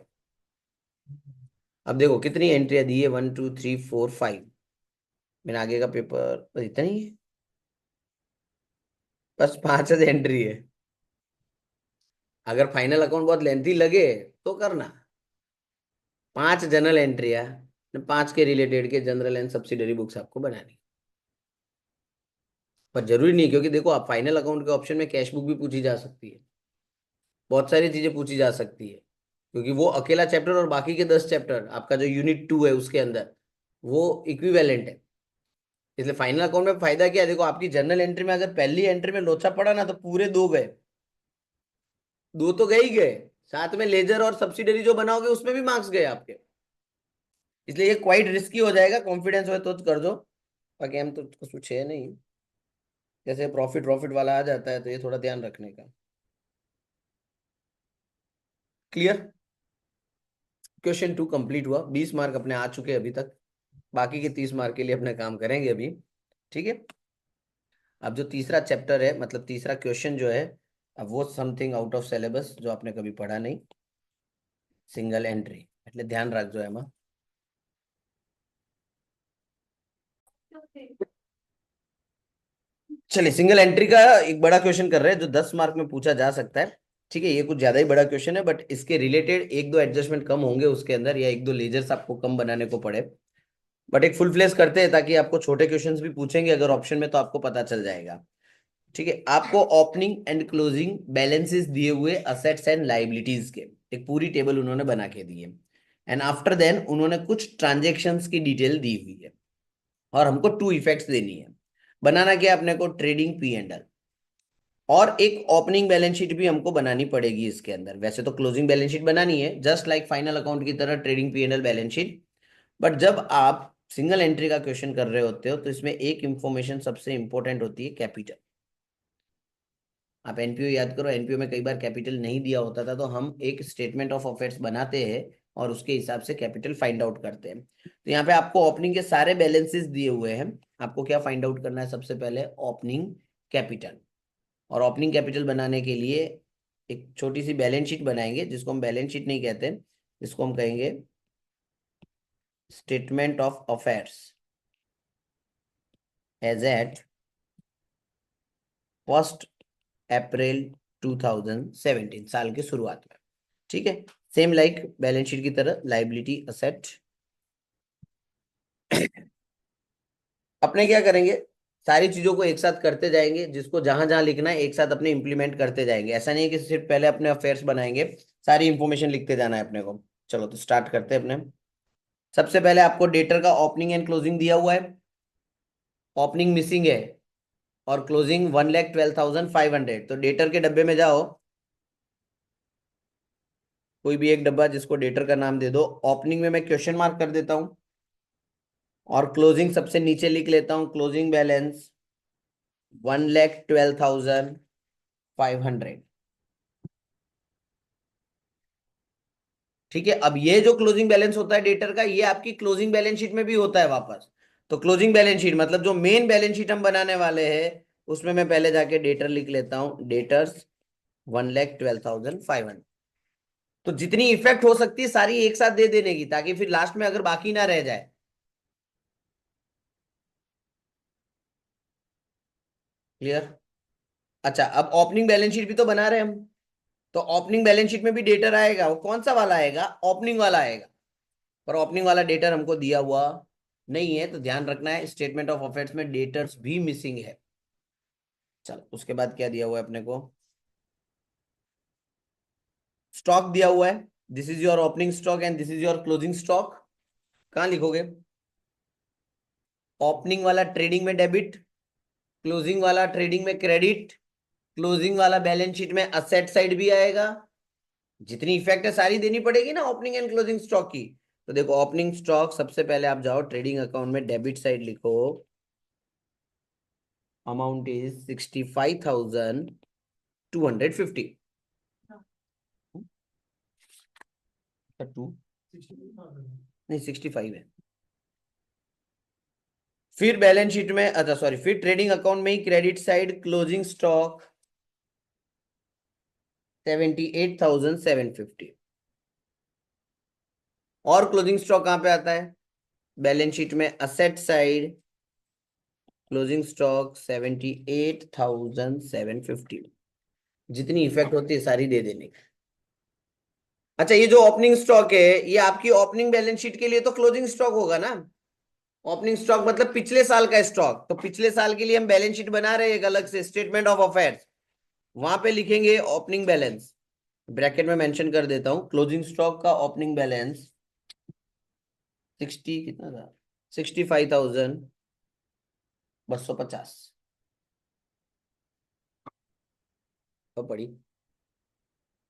अब देखो कितनी एंट्रियां दी है, 1 2 3 4 5। मैंने आगे का पेपर बस इतना ही है, बस 5 एंट्री है। अगर फाइनल अकाउंट बहुत लेंथी लगे तो करना। 5 जनरल एंट्रियां, 5 के रिलेटेड के जनरल एंड सब्सिडरी बुक्स आपको बनानी। पर जरूरी नहीं, क्योंकि देखो आप फाइनल अकाउंट के ऑप्शन में कैश बुक भी पूछी जा सकती है, बहुत सारी चीजें पूछी जा सकती है, क्योंकि वो अकेला चैप्टर और बाकी के 10 चैप्टर आपका जो यूनिट 2 है उसके अंदर वो इक्विवेलेंट है। इसलिए फाइनल अकाउंट में फायदा क्या है? देखो आपकी जर्नल एंट्री में अगर पहली एंट्री में लोचा पड़ा ना तो पूरे 2 गए, 2 तो गए ही गए, साथ में लेजर और सब्सिडरी जो बनाओगे उसमें भी मार्क्स गए आपके। इसलिए ये क्वाइट रिस्की हो जाएगा, कॉन्फिडेंस हो तो कर दो, बाकी हम तो कुछ है नहीं। जैसे प्रॉफिट प्रॉफिट वाला आ जाता है तो ये थोड़ा ध्यान रखने का। क्लियर? क्वेश्चन 2 कंप्लीट हुआ, 20 मार्क अपने आ चुके हैं अभी तक, बाकी के 30 मार्क के लिए अपने काम करेंगे अभी। ठीक है, अब जो तीसरा चैप्टर है, मतलब तीसरा क्वेश्चन जो है, अब वो समथिंग आउट ऑफ सिलेबस जो आपने कभी पढ़ा नहीं, सिंगल एंट्री, એટલે ध्यान રાખજો એમાં। चलिए सिंगल एंट्री का एक बड़ा क्वेश्चन कर रहे हैं जो 10 मार्क में पूछा जा सकता है। ठीक है, ये कुछ ज्यादा ही बड़ा क्वेश्चन है, बट इसके रिलेटेड एक दो एडजस्टमेंट कम होंगे उसके अंदर, या एक दो लेजर्स आपको कम बनाने को पड़े। बट एक फुल फ्लेश करते हैं ताकि आपको छोटे क्वेश्चंस भी पूछेंगे अगर ऑप्शन में, तो आपको पता चल जाएगा। ठीक है, आपको ओपनिंग एंड क्लोजिंग बैलेंसेस दिए हुए असेट्स एंड लाइबिलिटीज के एक पूरी टेबल उन्होंने बना के दी है। एंड आफ्टर देन उन्होंने कुछ ट्रांजेक्शन्स की डिटेल दी हुई है और हमको टू इफेक्ट्स देनी है। बनाना क्या है अपने को, ट्रेडिंग पी एंड एल, और एक ओपनिंग बैलेंस शीट भी हमको बनानी पड़ेगी इसके अंदर। वैसे तो क्लोजिंग बैलेंस शीट बनानी है जस्ट लाइक फाइनल अकाउंट की तरह, trading P and L balance sheet. But जब आप सिंगल एंट्री का क्वेश्चन कर रहे होते हो तो इसमें एक इंफॉर्मेशन सबसे इंपॉर्टेंट होती है, कैपिटल। आप एनपीओ याद करो, एनपीओ में कई बार कैपिटल नहीं दिया होता था, तो हम एक स्टेटमेंट ऑफ अफेयर्स बनाते हैं और उसके हिसाब से कैपिटल फाइंड आउट करते हैं। तो यहाँ पे आपको ओपनिंग के सारे बैलेंसेस दिए हुए हैं, आपको क्या फाइंड आउट करना है, सबसे पहले ओपनिंग कैपिटल। और ओपनिंग कैपिटल बनाने के लिए एक छोटी सी बैलेंस शीट बनाएंगे, जिसको हम बैलेंस शीट नहीं कहते, जिसको हम कहेंगे statement of affairs as at 1 April 2017, साल की शुरुआत में। ठीक है, सेम लाइक बैलेंस शीट की तरह लाइबिलिटी असेट। अपने क्या करेंगे, सारी चीजों को एक साथ करते जाएंगे, जिसको जहां जहां लिखना है एक साथ अपने इंप्लीमेंट करते जाएंगे। ऐसा नहीं है कि सिर्फ पहले अपने अफेयर्स बनाएंगे, सारी इंफॉर्मेशन लिखते जाना है अपने को। चलो तो स्टार्ट करते हैं अपने। सबसे पहले आपको डेटर का ओपनिंग एंड क्लोजिंग दिया हुआ है। ओपनिंग मिसिंग है और क्लोजिंग 1,12,500। तो डेटर के डब्बे में जाओ, कोई भी एक डब्बा जिसको डेटर का नाम दे दो। ओपनिंग में मैं क्वेश्चन मार्क कर देता हूं और क्लोजिंग सबसे नीचे लिख लेता हूं, क्लोजिंग बैलेंस 1,12,500। ठीक है, अब ये जो क्लोजिंग बैलेंस होता है डेटर का, ये आपकी क्लोजिंग बैलेंस शीट में भी होता है वापस। तो क्लोजिंग बैलेंस शीट मतलब जो मेन बैलेंस शीट हम बनाने वाले हैं, उसमें मैं पहले जाके डेटर लिख लेता हूं, डेटर्स 1,12,500। तो जितनी इफेक्ट हो सकती है सारी एक साथ दे देने की, ताकि फिर लास्ट में अगर बाकी ना रह जाए। क्लियर? अच्छा, अब ओपनिंग बैलेंस शीट भी तो बना रहे हैं हम, तो ओपनिंग बैलेंस शीट में भी डेटर आएगा। वो कौन सा वाला आएगा, ओपनिंग वाला आएगा। पर ओपनिंग वाला डेटर हमको दिया हुआ नहीं है, तो ध्यान रखना है स्टेटमेंट ऑफ अफेयर्स में डेटर्स भी मिसिंग है। चलो उसके बाद क्या दिया हुआ है अपने को, स्टॉक दिया हुआ है। This is your opening stock and this is your closing stock. कहां लिखोगे, ओपनिंग वाला ट्रेडिंग में डेबिट, क्लोजिंग वाला ट्रेडिंग में क्रेडिट, क्लोजिंग वाला बैलेंस शीट में असेट साइड भी आएगा। जितनी इफेक्ट है सारी देनी पड़ेगी ना ओपनिंग एंड क्लोजिंग स्टॉक की। तो देखो, ओपनिंग स्टॉक सबसे पहले आप जाओ ट्रेडिंग अकाउंट में, डेबिट साइड लिखो, अमाउंट इज 65,250। टू नहीं, 65 है। फिर बैलेंस शीट में, अच्छा सॉरी, फिर ट्रेडिंग अकाउंट में ही क्रेडिट साइड क्लोजिंग स्टॉक 78,750। और क्लोजिंग स्टॉक कहां पे आता है, बैलेंस शीट में असेट साइड क्लोजिंग स्टॉक 78,750। जितनी इफेक्ट होती है सारी दे देने की। अच्छा, ये जो ओपनिंग स्टॉक है, ये आपकी ओपनिंग बैलेंस शीट के लिए तो क्लोजिंग स्टॉक होगा ना। ओपनिंग स्टॉक मतलब पिछले साल का स्टॉक, तो पिछले साल के लिए हम बैलेंस शीट बना रहे हैं एक अलग से, स्टेटमेंट ऑफ अफेयर्स। वहां पे लिखेंगे ओपनिंग बैलेंस, ब्रैकेट में मेंशन कर देता हूं, क्लोजिंग स्टॉक का ओपनिंग बैलेंस 60 कितना था, 65,250। तो पड़ी,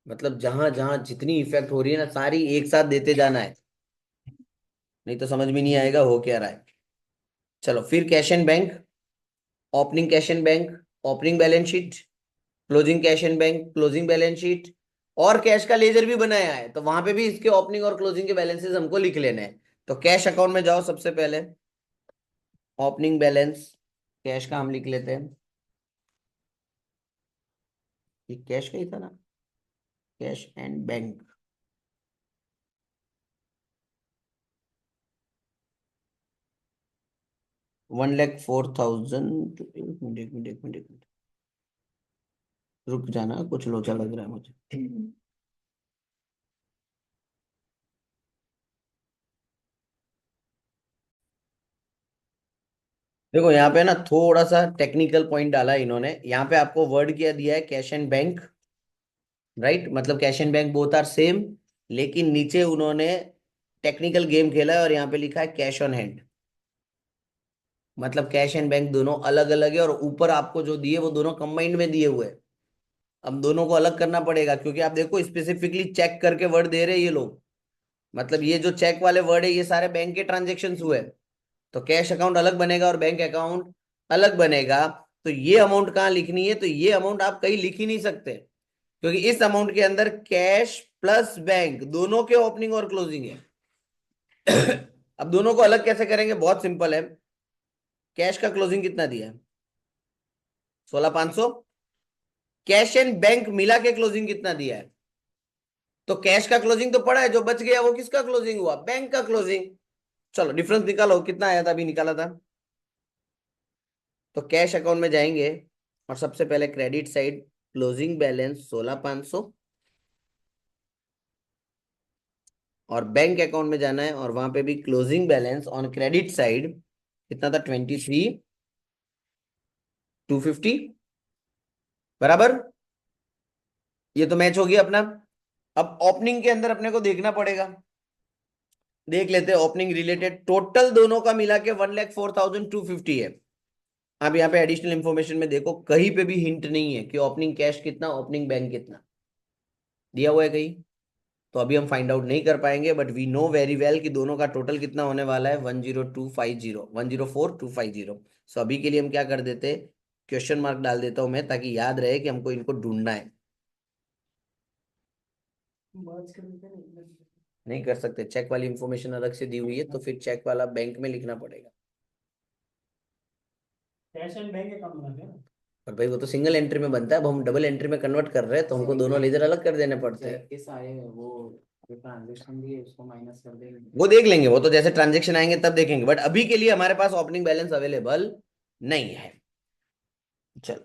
मतलब जहां जहां जितनी इफेक्ट हो रही है ना, सारी एक साथ देते जाना है, नहीं तो समझ में नहीं आएगा हो क्या रहा है। चलो फिर cash and bank, opening cash and bank, opening balance sheet, closing cash and bank, closing balance sheet, और कैश का लेजर भी बनाया है, तो वहां पे भी इसके ओपनिंग और क्लोजिंग के बैलेंसेस हमको लिख लेने हैं। तो कैश अकाउंट में जाओ सबसे पहले, ओपनिंग बैलेंस कैश का हम लिख लेते हैं, ये कैश का ही था ना, कैश एंड बैंक। 1,04,000। एक मिनट एक मिनट एक मिनट एक मिनट, रुक जाना, कुछ लोचा लग रहा है मुझे। देखो यहाँ पे ना थोड़ा सा टेक्निकल पॉइंट डाला है इन्होंने। यहाँ पे आपको वर्ड क्या दिया है, कैश एंड बैंक, राइट? मतलब cash and bank both are same, लेकिन नीचे उन्होंने टेक्निकल गेम खेला है और यहाँ पे लिखा है कैश ऑन हैंड। मतलब कैश एंड बैंक दोनों अलग अलग है, और ऊपर आपको जो दिए वो दोनों कंबाइंड में दिए हुए हैं। अब दोनों को अलग करना पड़ेगा, क्योंकि आप देखो स्पेसिफिकली चेक करके वर्ड दे रहे हैं ये लोग। मतलब ये जो चेक वाले वर्ड है ये सारे बैंक के ट्रांजेक्शन हुए। तो कैश अकाउंट अलग बनेगा और बैंक अकाउंट अलग बनेगा। तो ये अमाउंट कहाँ लिखनी है, तो ये अमाउंट आप कहीं लिख ही नहीं सकते, क्योंकि इस अमाउंट के अंदर कैश प्लस बैंक दोनों के ओपनिंग और क्लोजिंग है। अब दोनों को अलग कैसे करेंगे, बहुत सिंपल है। कैश का क्लोजिंग कितना दिया है, 16,500। कैश एंड बैंक मिला के क्लोजिंग कितना दिया है, तो कैश का क्लोजिंग तो पड़ा है, जो बच गया वो किसका क्लोजिंग हुआ, बैंक का क्लोजिंग। चलो डिफरेंस निकालो, कितना आया था, अभी निकाला था। तो कैश अकाउंट में जाएंगे और सबसे पहले क्रेडिट साइड, क्लोजिंग बैलेंस 16,500, और बैंक अकाउंट में जाना है और वहां पे भी closing balance on credit side कितना था, 23,250। बराबर, ये तो मैच हो गया अपना। अब ओपनिंग के अंदर अपने को देखना पड़ेगा। देख लेते हैं ओपनिंग रिलेटेड, टोटल दोनों का मिला के 1,04,250 है। अब यहाँ पे एडिशनल इंफॉर्मेशन में देखो, कहीं पे भी हिंट नहीं है कि ओपनिंग कैश कितना, ओपनिंग बैंक कितना दिया हुआ है कहीं। तो अभी हम फाइंड आउट नहीं कर पाएंगे, but we know very well कि दोनों का टोटल कितना होने वाला है, 10250, 104,250। सो अभी के लिए हम क्या कर देते, क्वेश्चन मार्क डाल देता हूं मैं, ताकि याद रहे कि हमको इनको ढूंढना है। नहीं कर सकते, चेक वाली इंफॉर्मेशन अलग से दी हुई है, तो फिर चेक वाला बैंक में लिखना पड़ेगा। कैश एंड बैंक अकाउंट बना दिया। पर भाई वो तो सिंगल एंट्री में बनता है, अब हम डबल एंट्री में कन्वर्ट कर रहे हैं, तो हमको दोनों लेजर अलग कर देने पड़ते हैं। के सारे वो ट्रांजेक्शन भी है, उसको माइनस कर देंगे। वो देख लेंगे, वो तो जैसे ट्रांजेक्शन आएंगे तब देखेंगे, बट अभी के लिए हमारे पास ओपनिंग बैलेंस अवेलेबल नहीं है। चल,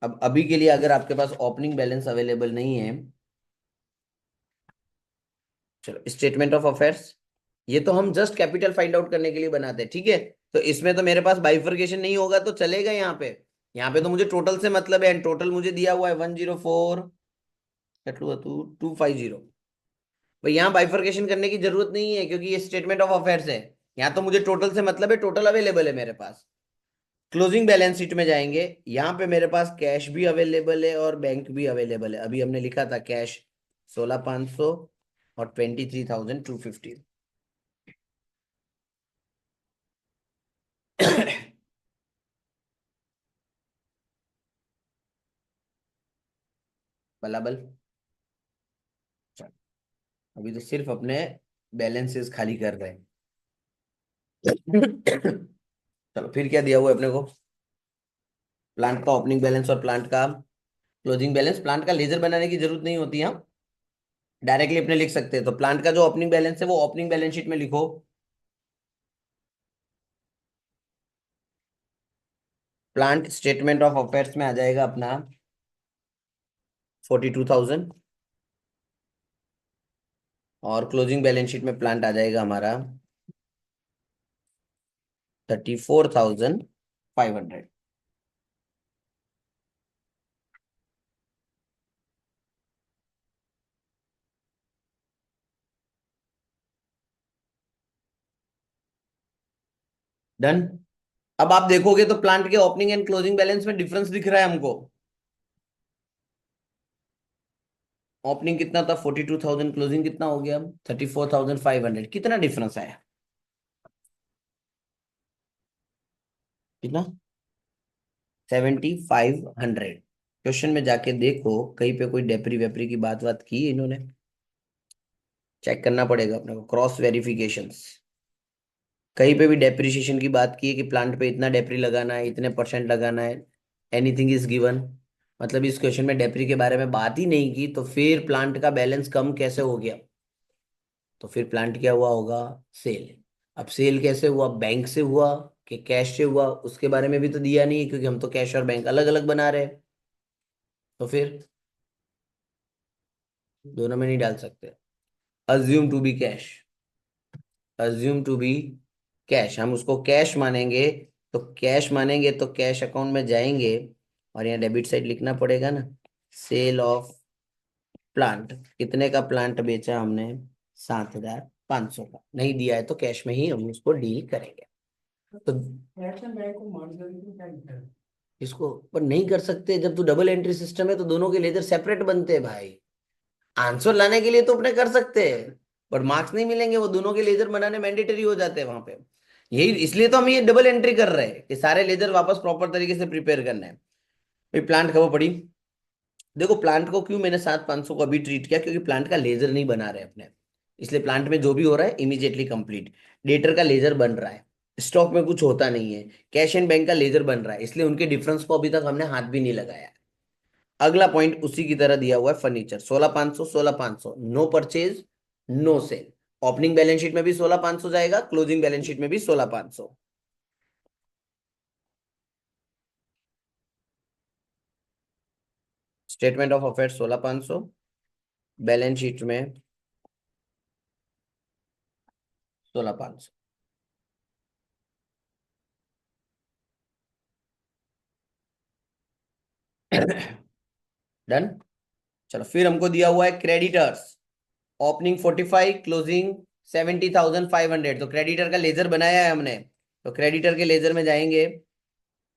अब अभी के लिए अगर आपके पास ओपनिंग बैलेंस अवेलेबल नहीं है, चलो स्टेटमेंट ऑफ अफेयर्स, ये तो हम जस्ट कैपिटल फाइंड आउट करने के लिए बनाते हैं, ठीक है। तो इसमें तो मेरे पास बाइफर्केशन नहीं होगा तो चलेगा। यहाँ पे तो मुझे टोटल से मतलब है, एंड टोटल मुझे दिया हुआ है 104,250। भाई यहाँ बाइफर्केशन करने की जरूरत नहीं है, क्योंकि ये स्टेटमेंट ऑफ अफेयर्स है। यहाँ तो मुझे टोटल से मतलब है, टोटल अवेलेबल है मेरे पास। क्लोजिंग बैलेंस शीट में जाएंगे, यहाँ पे मेरे पास कैश भी अवेलेबल है और बैंक भी अवेलेबल है। अभी हमने लिखा था कैश 16,500 और 23,250। बलाबल। चलो, अभी तो सिर्फ अपने बैलेंसेस खाली कर रहे हैं। चलो फिर क्या दिया हुआ है अपने को, प्लांट का ओपनिंग बैलेंस और प्लांट का क्लोजिंग बैलेंस। प्लांट का लेजर बनाने की जरूरत नहीं होती, हम डायरेक्टली अपने लिख सकते हैं। तो प्लांट का जो ओपनिंग बैलेंस है वो ओपनिंग बैलेंस शीट में लिखो। प्लांट स्टेटमेंट ऑफ अफेयर्स में आ जाएगा अपना 42,000, और क्लोजिंग बैलेंस शीट में प्लांट आ जाएगा हमारा 34,500। डन। अब आप देखोगे तो प्लांट के ओपनिंग एंड क्लोजिंग बैलेंस में डिफरेंस दिख रहा है हमको। ओपनिंग कितना था 42,000, क्लोजिंग कितना हो गया 34,500। कितना डिफरेंस आया, कितना, 7,500। क्वेश्चन में जाके देखो कहीं पे कोई डेप्री वेप्री की बात की है इन्होंने, चेक करना पड़ेगा अपने को, क्रॉस वेरिफिकेशंस। कहीं पे भी डेप्रिसिएशन की बात की है कि प्लांट पे इतना डेप्री लगाना है, इतने परसेंट लगाना है, एनीथिंग इज गिवन। मतलब इस क्वेश्चन में डेप्री के बारे में बात ही नहीं की, तो फिर प्लांट का बैलेंस कम कैसे हो गया, तो फिर प्लांट क्या हुआ होगा, सेल। अब सेल कैसे हुआ, बैंक से हुआ कि कैश से हुआ, उसके बारे में भी तो दिया नहीं है, क्योंकि हम तो कैश और बैंक अलग अलग बना रहे हैं। तो फिर दोनों में नहीं डाल सकते। Assume to be cash, assume to be cash, हम उसको कैश मानेंगे तो कैश मानेंगे तो कैश अकाउंट में जाएंगे और यहाँ डेबिट साइड लिखना पड़ेगा ना, सेल ऑफ प्लांट। कितने का प्लांट बेचा हमने? 7,500 का। नहीं दिया है तो कैश में ही हम उसको डील करेंगे। तो इसको पर नहीं कर सकते, जब तू डबल एंट्री सिस्टम है तो दोनों के लेजर सेपरेट बनते हैं भाई। आंसर लाने के लिए तो अपने कर सकते हैं, बट मार्क्स नहीं मिलेंगे, वो दोनों के लेजर बनाने मैंडेटरी हो जाते हैं वहां पे। यही इसलिए तो हम ये डबल एंट्री कर रहे हैं कि सारे लेजर वापस प्रॉपर तरीके से प्रिपेयर करना है। भाई प्लांट खबर पड़ी। देखो प्लांट को क्यों मैंने 7,500 को अभी ट्रीट किया, क्योंकि प्लांट का लेजर नहीं बना रहे अपने, इसलिए प्लांट में जो भी हो रहा है इमीडिएटली कंप्लीट। डेटर का लेजर बन रहा है, स्टॉक में कुछ होता नहीं है। कैश एंड बैंक का लेजर बन रहा है, इसलिए उनके डिफरेंस को अभी तक हमने हाथ भी नहीं लगाया। अगला पॉइंट उसी की तरह दिया हुआ है, furniture 16,500 16,500, no purchase no sale. Opening balance sheet में भी 16,500 जाएगा, क्लोजिंग बैलेंस शीट में भी 16,500। Statement of affairs 16,500, balance sheet में 16,500। डन। चलो फिर हमको दिया हुआ है क्रेडिटर्स, ओपनिंग 45, क्लोजिंग 70,500। तो क्रेडिटर का लेजर बनाया है हमने, तो क्रेडिटर के लेजर में जाएंगे।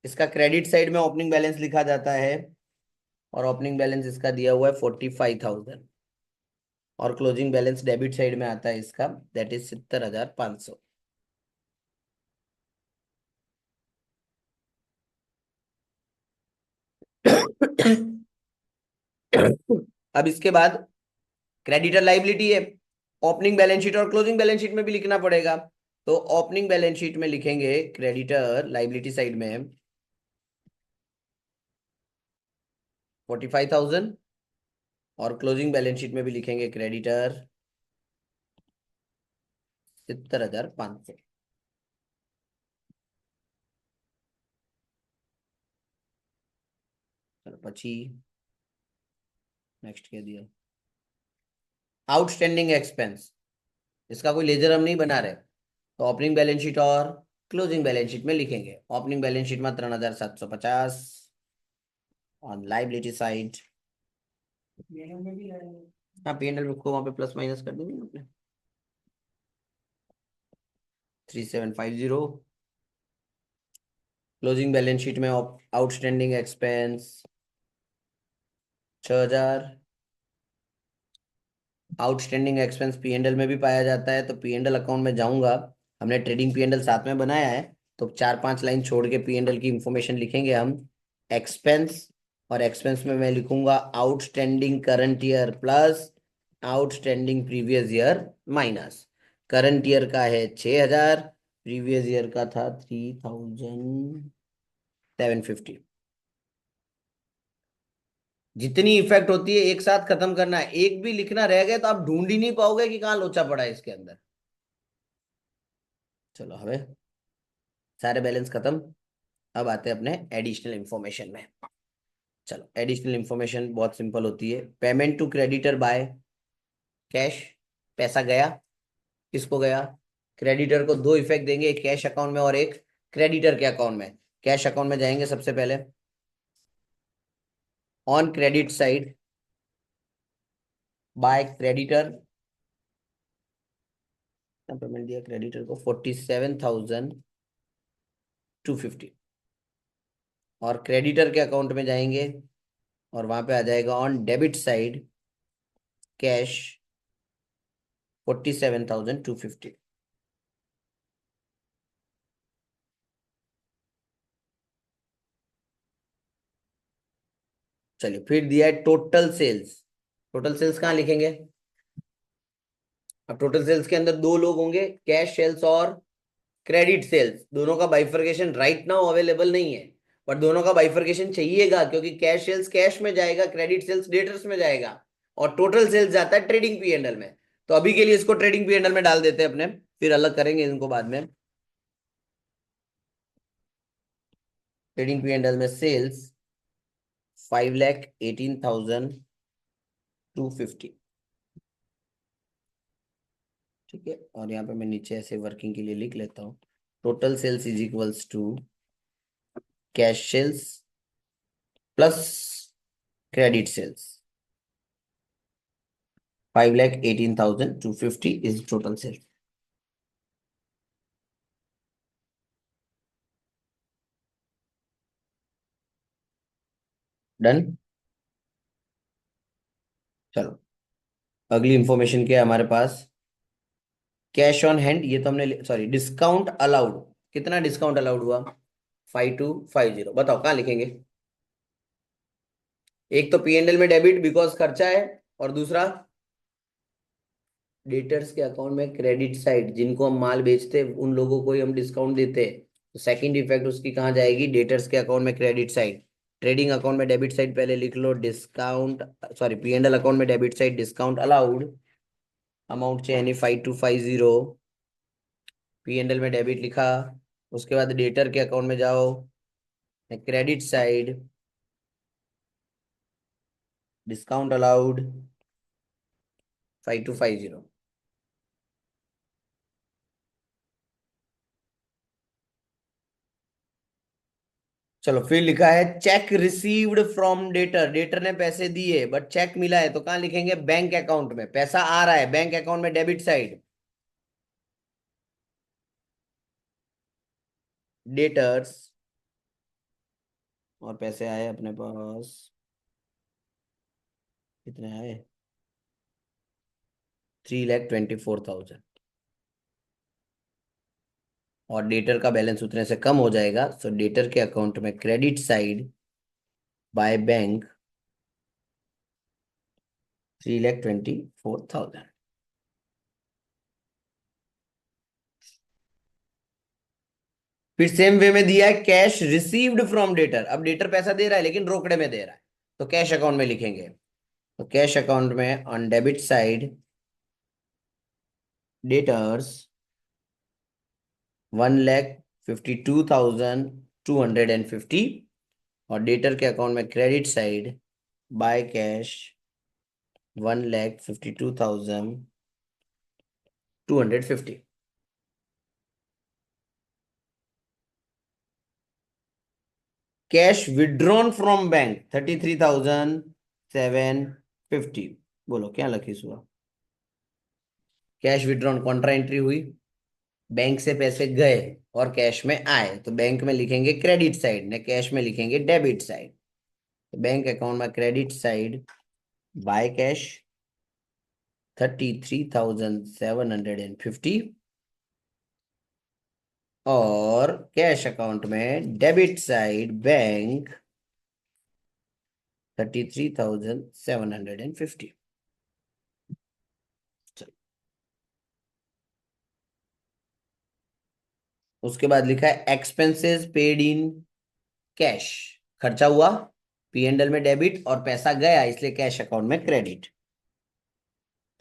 इसका क्रेडिट साइड में ओपनिंग बैलेंस लिखा जाता है, और ओपनिंग बैलेंस इसका दिया हुआ है 45,000, और क्लोजिंग बैलेंस डेबिट साइड में आता है इसका, दैट इज 70,500। अब इसके बाद क्रेडिटर लाइबिलिटी है, ओपनिंग बैलेंस शीट और क्लोजिंग बैलेंस शीट में भी लिखना पड़ेगा। तो ओपनिंग बैलेंस शीट में लिखेंगे क्रेडिटर लाइबिलिटी साइड में 45,000, और क्लोजिंग बैलेंस शीट में भी लिखेंगे क्रेडिटर 70,500। चलो पची नेक्स्ट कह दिया, आउटस्टैंडिंग एक्सपेंस। इसका कोई लेजर हम नहीं बना रहे, तो ओपनिंग बैलेंस शीट और क्लोजिंग बैलेंस शीट में लिखेंगे। ओपनिंग बैलेंस शीट में 3,750, ऑन लाइबिलिटी साइड। हाँ P&L को वहां पे प्लस माइनस कर देंगे अपने, 3,750। क्लोजिंग बैलेंस शीट में outstanding expense 6,000। Outstanding expense P&L में भी पाया जाता है, तो P&L अकाउंट में जाऊंगा। हमने ट्रेडिंग P&L साथ में बनाया है, तो 4-5 लाइन छोड़ के P&L की इंफॉर्मेशन लिखेंगे हम। एक्सपेंस, और एक्सपेंस में मैं लिखूंगा outstanding current year plus outstanding previous year minus. Current year का है 6,000, प्रीवियस ईयर का था 3,750। जितनी इफेक्ट होती है एक साथ खत्म करना है, एक भी लिखना रह गया तो आप ढूंढ ही नहीं पाओगे कि कहाँ लोचा पड़ा है इसके अंदर। चलो हमें सारे बैलेंस खत्म। अब आते हैं अपने एडिशनल इंफॉर्मेशन में। चलो एडिशनल इंफॉर्मेशन बहुत सिंपल होती है। Payment to creditor by cash, पैसा गया, किसको गया? क्रेडिटर को। दो इफेक्ट देंगे, एक कैश अकाउंट में और एक क्रेडिटर के अकाउंट में। कैश अकाउंट में जाएंगे सबसे पहले, on credit side by creditor, payment दिया क्रेडिटर को 47,250, और क्रेडिटर के अकाउंट में जाएंगे और वहां पे आ जाएगा ऑन डेबिट साइड कैश 47,250। चलिए फिर दिया है टोटल सेल्स। टोटल सेल्स कहाँ लिखेंगे? अब टोटल सेल्स के अंदर दो लोग होंगे, कैश सेल्स और क्रेडिट सेल्स। दोनों का बाइफर्केशन राइट नाउ अवेलेबल नहीं है, पर दोनों का बाइफर्केशन चाहिएगा, क्योंकि कैश सेल्स कैश में जाएगा, क्रेडिट सेल्स डेटर्स में जाएगा, और टोटल सेल्स जाता है ट्रेडिंग P&L में। तो अभी के लिए इसको ट्रेडिंग P&L में डाल देते हैं अपने, फिर अलग करेंगे इनको बाद में। ट्रेडिंग P&L में सेल्स 5,18,250। ठीक है, और यहाँ पे मैं नीचे ऐसे वर्किंग के लिए लिख लेता हूँ, total sales is equals to cash sales plus credit sales 5,18,250 is total sale. Done. चलो अगली इंफॉर्मेशन क्या है हमारे पास? कैश ऑन हैंड, ये तो हमने, सॉरी, डिस्काउंट अलाउड। कितना डिस्काउंट अलाउड हुआ? 5250। बताओ कहाँ लिखेंगे? एक तो P&L में डेबिट बिकॉज खर्चा है, और दूसरा डेटर्स के अकाउंट में क्रेडिट साइड, जिनको हम माल बेचते हैं उन लोगों को ही हम डिस्काउंट देते हैं। तो सेकंड इफेक्ट उसकी कहाँ जाएगी? डेटर्स के अकाउंट में क्रेडिट साइड। ट्रेडिंग अकाउंट में डेबिट साइड पहले लिख लो, डिस्काउंट, सॉरी, P&L अकाउंट में debit side discount allowed, amount चाहिए 5250। P&L में डेबिट लिखा, उसके बाद डेटर के अकाउंट में जाओ, क्रेडिट साइड डिस्काउंट अलाउड 5250। चलो फिर लिखा है check received from debtor. Debtor ने पैसे दिए बट चेक मिला है, तो कहाँ लिखेंगे? बैंक अकाउंट में। पैसा आ रहा है बैंक अकाउंट में, डेबिट साइड डेटर्स, और पैसे आए अपने पास, कितने आए? 3,24,000। और डेटर का बैलेंस उतने से कम हो जाएगा, सो डेटर के अकाउंट में क्रेडिट साइड बाय बैंक 3,24,000। फिर सेम वे में दिया है कैश रिसीव्ड फ्रॉम डेटर। अब डेटर पैसा दे रहा है लेकिन रोकड़े में दे रहा है, तो कैश अकाउंट में लिखेंगे। तो कैश अकाउंट में ऑन डेबिट साइड डेटर्स 1,52,250, और डेटर के अकाउंट में credit side by cash 1,52,250। Cash withdrawn from bank 33,750। बोलो क्या लखी सुआ? कैश विड्रॉन कॉन्ट्रा एंट्री हुई, बैंक से पैसे गए और कैश में आए, तो बैंक में लिखेंगे क्रेडिट साइड ने, कैश में लिखेंगे डेबिट साइड। तो बैंक अकाउंट में क्रेडिट साइड बाय कैश 33,750, और कैश अकाउंट में डेबिट साइड बैंक 33,750। उसके बाद लिखा है एक्सपेंसेस पेड इन कैश। खर्चा हुआ, P&L में डेबिट, और पैसा गया इसलिए कैश अकाउंट में क्रेडिट।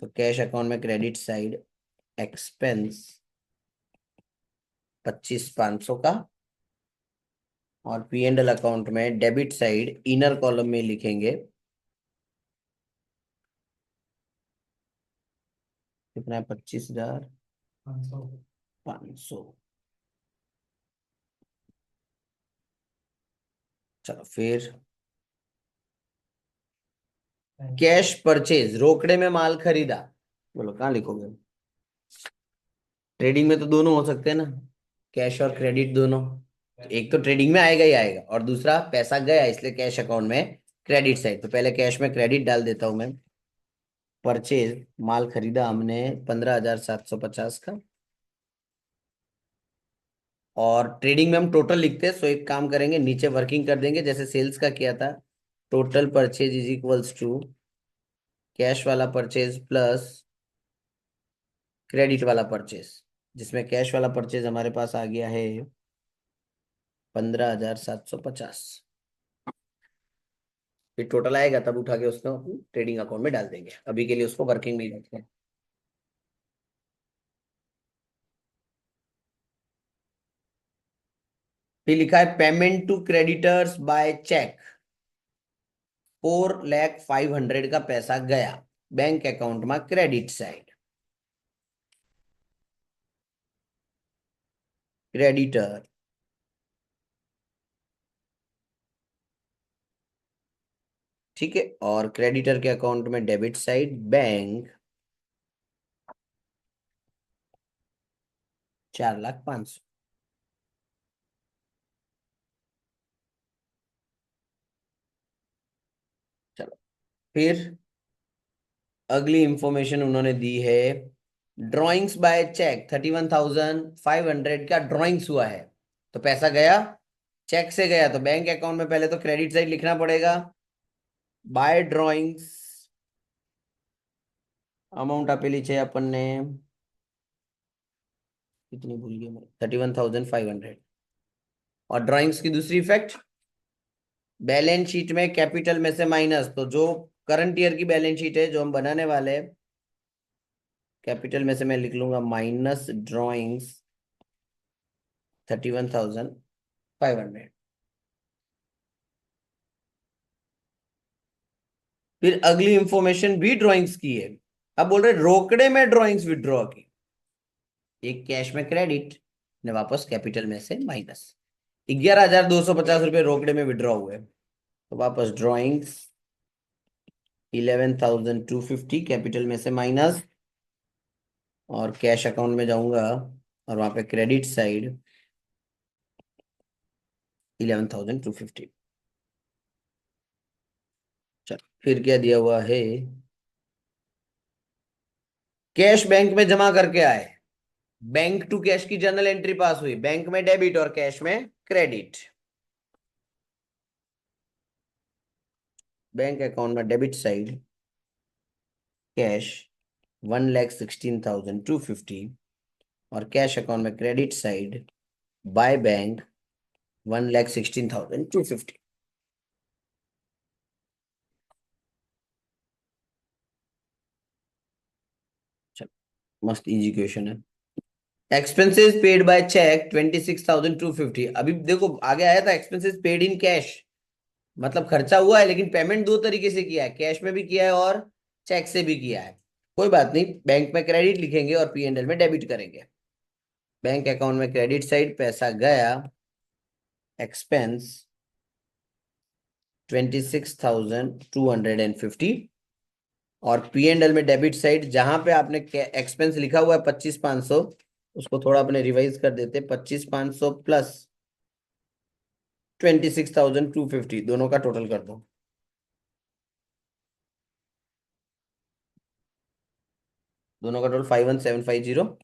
तो कैश अकाउंट में क्रेडिट साइड एक्सपेंस 25,500 का, और P&L अकाउंट में डेबिट साइड इनर कॉलम में लिखेंगे कितना है? 25,500। चलो फिर कैश परचेज, रोकड़े में माल खरीदा। बोलो कहाँ लिखोगे? ट्रेडिंग में तो दोनों हो सकते हैं ना, कैश और क्रेडिट दोनों। तो एक तो ट्रेडिंग में आएगा ही आएगा, और दूसरा पैसा गया इसलिए कैश अकाउंट में क्रेडिट साइड। तो पहले कैश में क्रेडिट डाल देता हूं मैं। परचेज, माल खरीदा हमने 15,750 का, और ट्रेडिंग में हम टोटल लिखते हैं, सो एक काम करेंगे नीचे वर्किंग कर देंगे जैसे सेल्स का किया था। Total purchase is equals to cash वाला परचेज प्लस क्रेडिट वाला परचेज, जिसमें कैश वाला परचेज हमारे पास आ गया है 15,750। फिर टोटल आएगा तब उठा के उसको ट्रेडिंग अकाउंट में डाल देंगे, अभी के लिए उसको वर्किंग में ही रखते हैं। फिर लिखा है payment to creditors by cheque 4,05,000 का पैसा गया बैंक अकाउंट में क्रेडिट साइड, क्रेडिटर ठीक है, और क्रेडिटर के अकाउंट में डेबिट साइड बैंक 4,05,000। चलो, फिर अगली इंफॉर्मेशन उन्होंने दी है, ड्रॉइंग्स बाय चेक 31,500 का ड्रॉइंग्स हुआ है, तो पैसा गया, चेक से गया, तो बैंक अकाउंट में पहले तो क्रेडिट साइड लिखना पड़ेगा, बाय ड्रॉइंग्स अमाउंट अपेली छे अपन ने कितनी भूल गया मैं, 31,500। और ड्रॉइंग्स की दूसरी इफेक्ट, बैलेंस शीट में कैपिटल में से माइनस, तो जो करंट ईयर की बैलेंस शीट है जो हम बनाने वाले हैं, कैपिटल में से मैं लिख लूंगा माइनस ड्रॉइंग्स 31,500। फिर अगली इंफॉर्मेशन भी ड्रॉइंग्स की है, अब बोल रहे रोकड़े में ड्रॉइंग्स विड्रॉ की, एक कैश में क्रेडिट ने वापस कैपिटल में से माइनस, 11,250 रुपये रोकड़े में विड्रॉ हुए, तो वापस ड्रॉइंग्स 11,250 कैपिटल में से माइनस, और कैश अकाउंट में जाऊंगा और वहां पे क्रेडिट साइड 11,250। चलो, फिर क्या दिया हुआ है, कैश बैंक में जमा करके आए, बैंक टू कैश की जर्नल एंट्री पास हुई, बैंक में डेबिट और कैश में क्रेडिट, बैंक अकाउंट में डेबिट साइड कैश 1,16,250, और कैश अकाउंट में क्रेडिट साइड बाय बैंक 1,16,250। चलो, मस्त इजी क्वेश्चन है। एक्सपेंसेस पेड बाय चेक 26,250, अभी देखो आगे आया था एक्सपेंसेस पेड इन कैश, मतलब खर्चा हुआ है लेकिन पेमेंट दो तरीके से किया है, कैश में भी किया है और चेक से भी किया है, कोई बात नहीं, बैंक में क्रेडिट लिखेंगे और P&L में डेबिट करेंगे। बैंक अकाउंट में क्रेडिट साइड पैसा गया, एक्सपेंस 26,250, और P&L में डेबिट साइड जहां पे आपने एक्सपेंस लिखा हुआ है 25,500, उसको थोड़ा अपने रिवाइज कर देते, 25,500 प्लस 26,250, दोनों का टोटल कर दो, दोनों का total 51,750,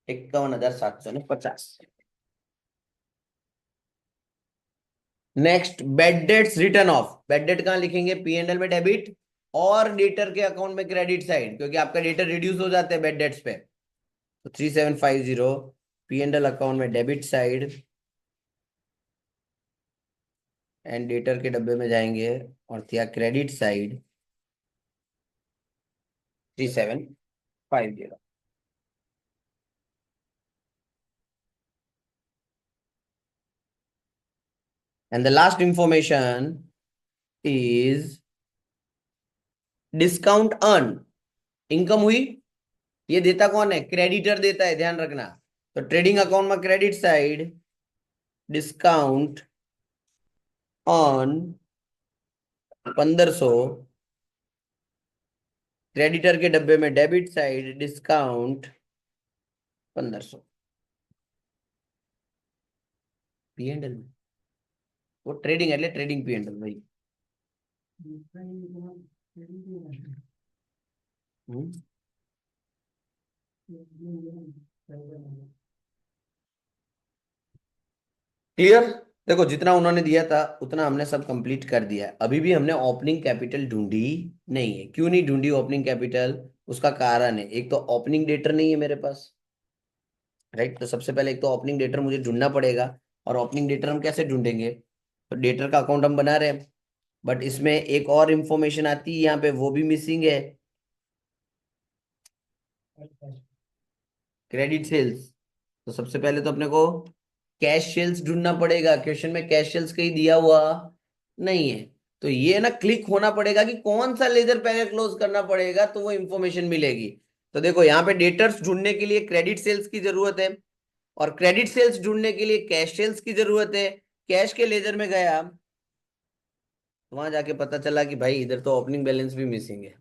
51,750। Next, bad debts return of, bed date कहां लिखेंगे, P&L में डेबिट और डेटर के अकाउंट में क्रेडिट साइड, क्योंकि आपका डेटर रिड्यूस हो जाते हैं बेड डेट्स पे, तो 3750 P&L अकाउंट में डेबिट साइड, एंड डेटर के डब्बे में जाएंगे और दिया credit side 3750। And the last information is discount earn, income हुई, ये देता कौन है, क्रेडिटर देता है, ध्यान रखना, तो ट्रेडिंग अकाउंट में credit side discount on 1,500, creditor के डब्बे में डेबिट साइड डिस्काउंट 1,500, P&L में वो ट्रेडिंग है, ट्रेडिंग P&L भाई। क्लियर, देखो जितना उन्होंने दिया था उतना हमने सब कंप्लीट कर दिया है, अभी भी हमने ओपनिंग कैपिटल ढूंढी नहीं है, क्यों नहीं ढूंढी ओपनिंग कैपिटल, उसका कारण है, एक तो ओपनिंग डेटर नहीं है मेरे पास, राइट, तो सबसे पहले एक तो ओपनिंग डेटर मुझे ढूंढना पड़ेगा, और ओपनिंग डेटर हम कैसे ढूंढेंगे, तो डेटर का अकाउंट हम बना रहे हैं, बट इसमें एक और इंफॉर्मेशन आती है यहाँ पे, वो भी मिसिंग है, क्रेडिट सेल्स, तो सबसे पहले तो अपने को कैश सेल्स ढूंढना पड़ेगा, क्वेश्चन में कैश सेल्स कहीं दिया हुआ नहीं है, तो ये ना क्लिक होना पड़ेगा कि कौन सा लेजर पहले क्लोज करना पड़ेगा, तो वो इंफॉर्मेशन मिलेगी। तो देखो यहाँ पे डेटर्स ढूंढने के लिए क्रेडिट सेल्स की जरूरत है, और क्रेडिट सेल्स ढूंढने के लिए कैश सेल्स की जरूरत है, कैश के लेजर में गया, वहां जाके पता चला कि भाई इधर तो ओपनिंग बैलेंस भी मिसिंग है।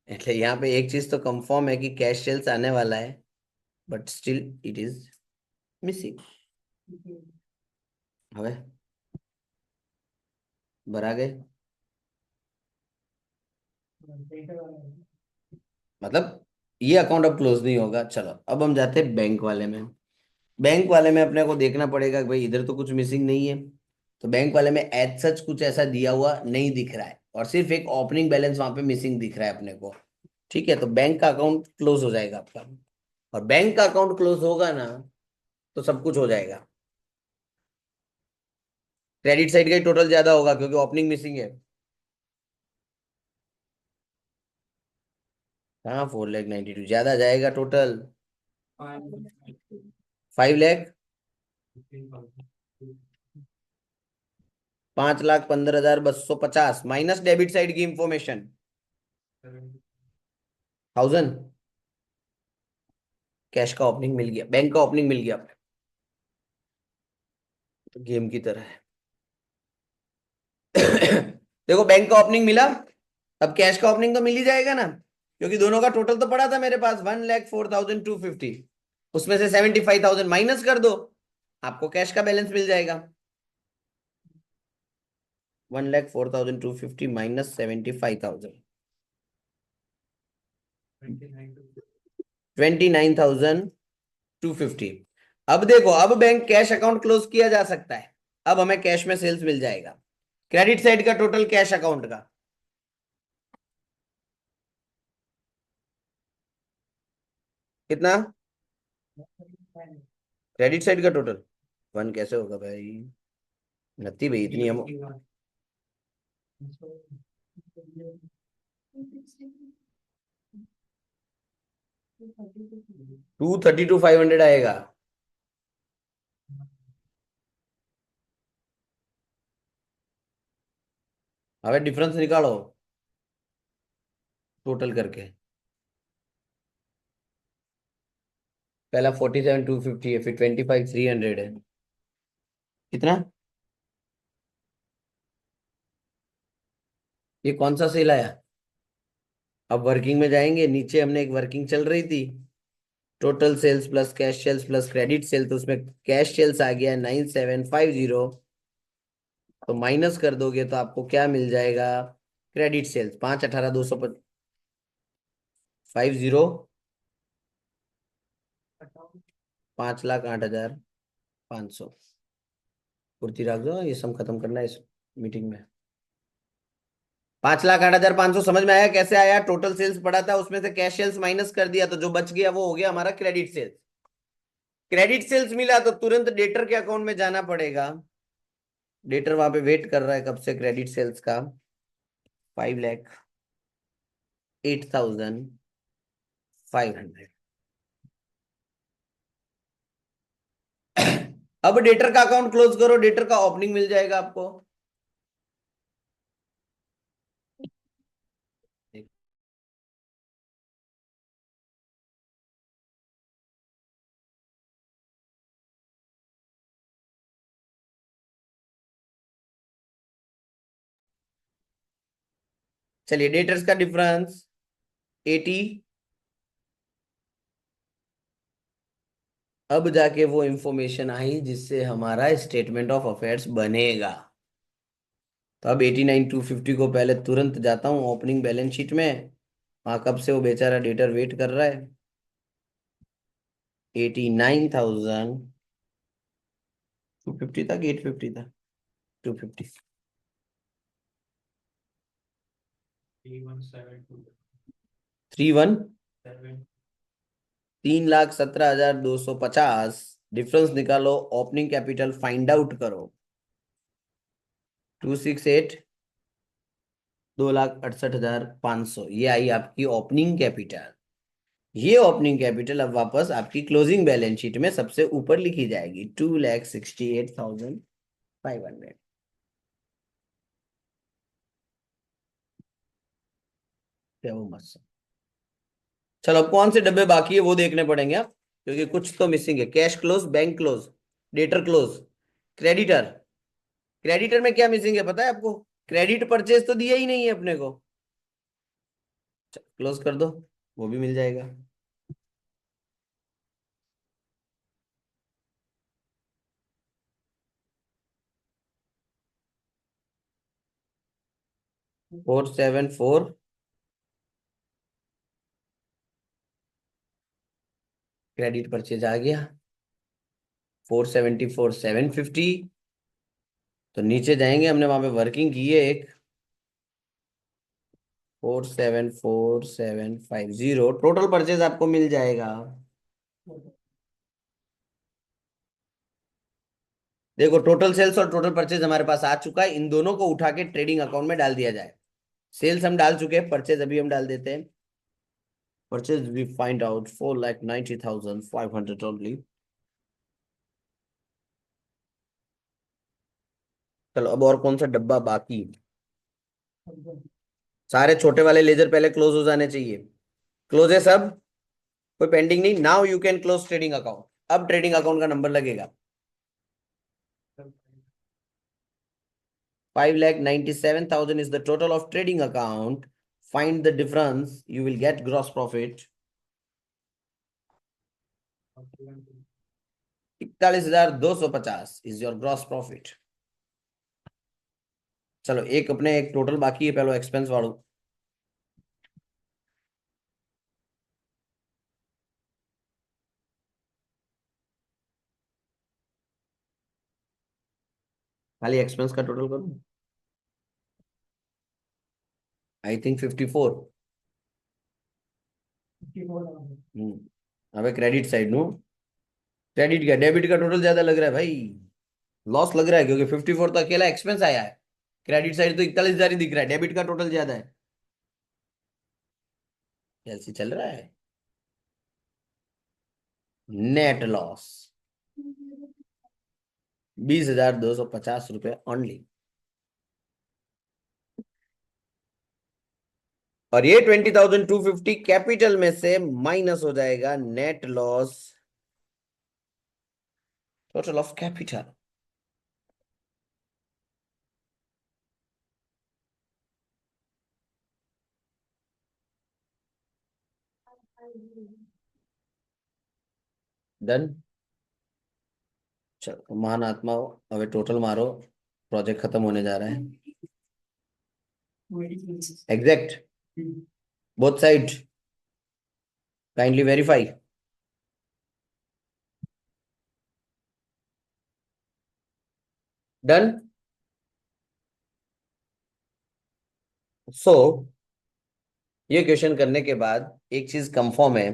એટલે यहाँ पे एक चीज तो कंफर्म है कि कैश सेल्स आने वाला है, but still it is missing. હવે भरा गए, मतलब ये अकाउंट अब क्लोज नहीं होगा। चलो अब हम जाते हैं बैंक वाले में। बैंक वाले में अपने को देखना पड़ेगा कि भाई इधर तो कुछ मिसिंग नहीं है, तो बैंक वाले में एज सच कुछ ऐसा दिया हुआ नहीं दिख रहा है, और सिर्फ एक ओपनिंग बैलेंस वहां पे मिसिंग दिख रहा है अपने को। ठीक है, तो बैंक का अकाउंट क्लोज हो जाएगा आपका, और बैंक का अकाउंट क्लोज होगा ना तो सब कुछ हो जाएगा। क्रेडिट साइड का ही टोटल ज्यादा होगा क्योंकि ओपनिंग मिसिंग है। हाँ 4,92,000 ज्यादा जाएगा टोटल, 5,00,000, 5,15,250 माइनस डेबिट साइड की इंफॉर्मेशन 1,000। कैश का ओपनिंग मिल गया, बैंक का ओपनिंग मिल गया आपने, तो गेम की तरह है। देखो बैंक का ओपनिंग मिला, अब कैश का ओपनिंग तो मिल ही जाएगा ना, क्योंकि दोनों का टोटल तो पड़ा था मेरे पास 1,04,250। उसमें से 75,000 माइनस कर दो, आपको कैश का बैलेंस मिल जाएगा। 1,04,250 माइनस 75,000, 29,250। अब देखो, अब बैंक कैश अकाउंट क्लोज किया जा सकता है, अब हमें कैश में सेल्स मिल जाएगा। क्रेडिट साइड का टोटल कैश अकाउंट का कितना, क्रेडिट साइड का टोटल 1 कैसे होगा भाई, नत्ती भाई इतनी हम 232,500 आएगा। अब डिफरेंस निकालो टोटल करके, पहला 47,250 है, फिर 25,300 है, कितना, ये कौन सा सेल आया। अब वर्किंग में जाएंगे, नीचे हमने एक वर्किंग चल रही थी, total sales plus cash sales plus credit sale, तो उसमें कैश सेल्स आ गया 9,750, तो माइनस कर दोगे तो आपको क्या मिल जाएगा, क्रेडिट सेल्स 5,18,250, 5,08,500। कुर्ती रख दो, ये सम खत्म करना है इस मीटिंग में। 5,08,500 समझ में आया कैसे आया, टोटल सेल्स पड़ा था उसमें से कैश सेल्स माइनस कर दिया, तो जो बच गया वो हो गया हमारा क्रेडिट सेल्स। क्रेडिट सेल्स मिला तो तुरंत डेटर के अकाउंट में जाना पड़ेगा, डेटर वहां पे वेट कर रहा है कब से क्रेडिट सेल्स का, 5,08,500। अब डेटर का अकाउंट क्लोज करो, डेटर का ओपनिंग मिल जाएगा आपको। चलिए डेटर्स का डिफरेंस 80, अब जाके वो इंफॉर्मेशन आई जिससे हमारा स्टेटमेंट ऑफ अफेयर्स बनेगा। तो अब 89,250 को पहले तुरंत जाता हूँ ओपनिंग बैलेंस शीट में, वहां कब से वो बेचारा डेटर वेट कर रहा है, 89,250 था कि 850 था, 250, 31, 3,17,250। डिफरेंस निकालो, ओपनिंग कैपिटल फाइंड आउट करो, 268, 2,68,500, ये आई आपकी ओपनिंग कैपिटल। ये ओपनिंग कैपिटल अब वापस आपकी क्लोजिंग बैलेंस शीट में सबसे ऊपर लिखी जाएगी, 2,68,500। क्या वो मस्त। चलो अब कौन से डब्बे बाकी है वो देखने पड़ेंगे आप, क्योंकि कुछ तो मिसिंग है। Cash close, bank close, debtor close, creditor, creditor में क्या मिसिंग है पता है आपको? क्रेडिट परचेज तो दिया ही नहीं है अपने को। क्लोज कर दो, वो भी मिल जाएगा। Four seven four, credit purchase आ गया। 474 750, तो नीचे जाएंगे, हमने वहां पे वर्किंग की है एक। 474750 टोटल परचेज आपको मिल जाएगा। देखो टोटल सेल्स और टोटल परचेज हमारे पास आ चुका है, इन दोनों को उठा के ट्रेडिंग अकाउंट में डाल दिया जाए। सेल्स हम डाल चुके हैं, परचेज अभी हम डाल देते हैं। Purchase we find out 4,90,500 only. चलो अब और कौन सा डब्बा बाकी? सारे छोटे वाले लेजर पहले क्लोज हो जाने चाहिए। क्लोज है सब, कोई पेंडिंग नहीं। Now you can close trading account. अब ट्रेडिंग अकाउंट का नंबर लगेगा। 5,97,000 is the total of trading account. Find the difference. You will get gross profit. 41,250 is your gross profit. चलो एक अपने एक टोटल बाकी है, पहले एक्सपेंस वालों। खाली एक्सपेंस का टोटल करूं? I think 54। अबे क्रेडिट साइड नो, क्रेडिट का डेबिट का टोटल ज्यादा लग रहा है भाई। लॉस लग रहा है क्योंकि 54 तो अकेला एक्सपेंस आया है। क्रेडिट साइड तो 41,000 ही दिख रहा है, डेबिट का टोटल ज्यादा है। कैसे चल रहा है? Net loss 20,250 only. और ये 20,250 कैपिटल में से माइनस हो जाएगा net loss total of capital. Done. चलो महान आत्मा हो, अब टोटल मारो, प्रोजेक्ट खत्म होने जा रहा है। Exact both side, kindly verify. Done. So ये क्वेश्चन करने के बाद एक चीज कंफर्म है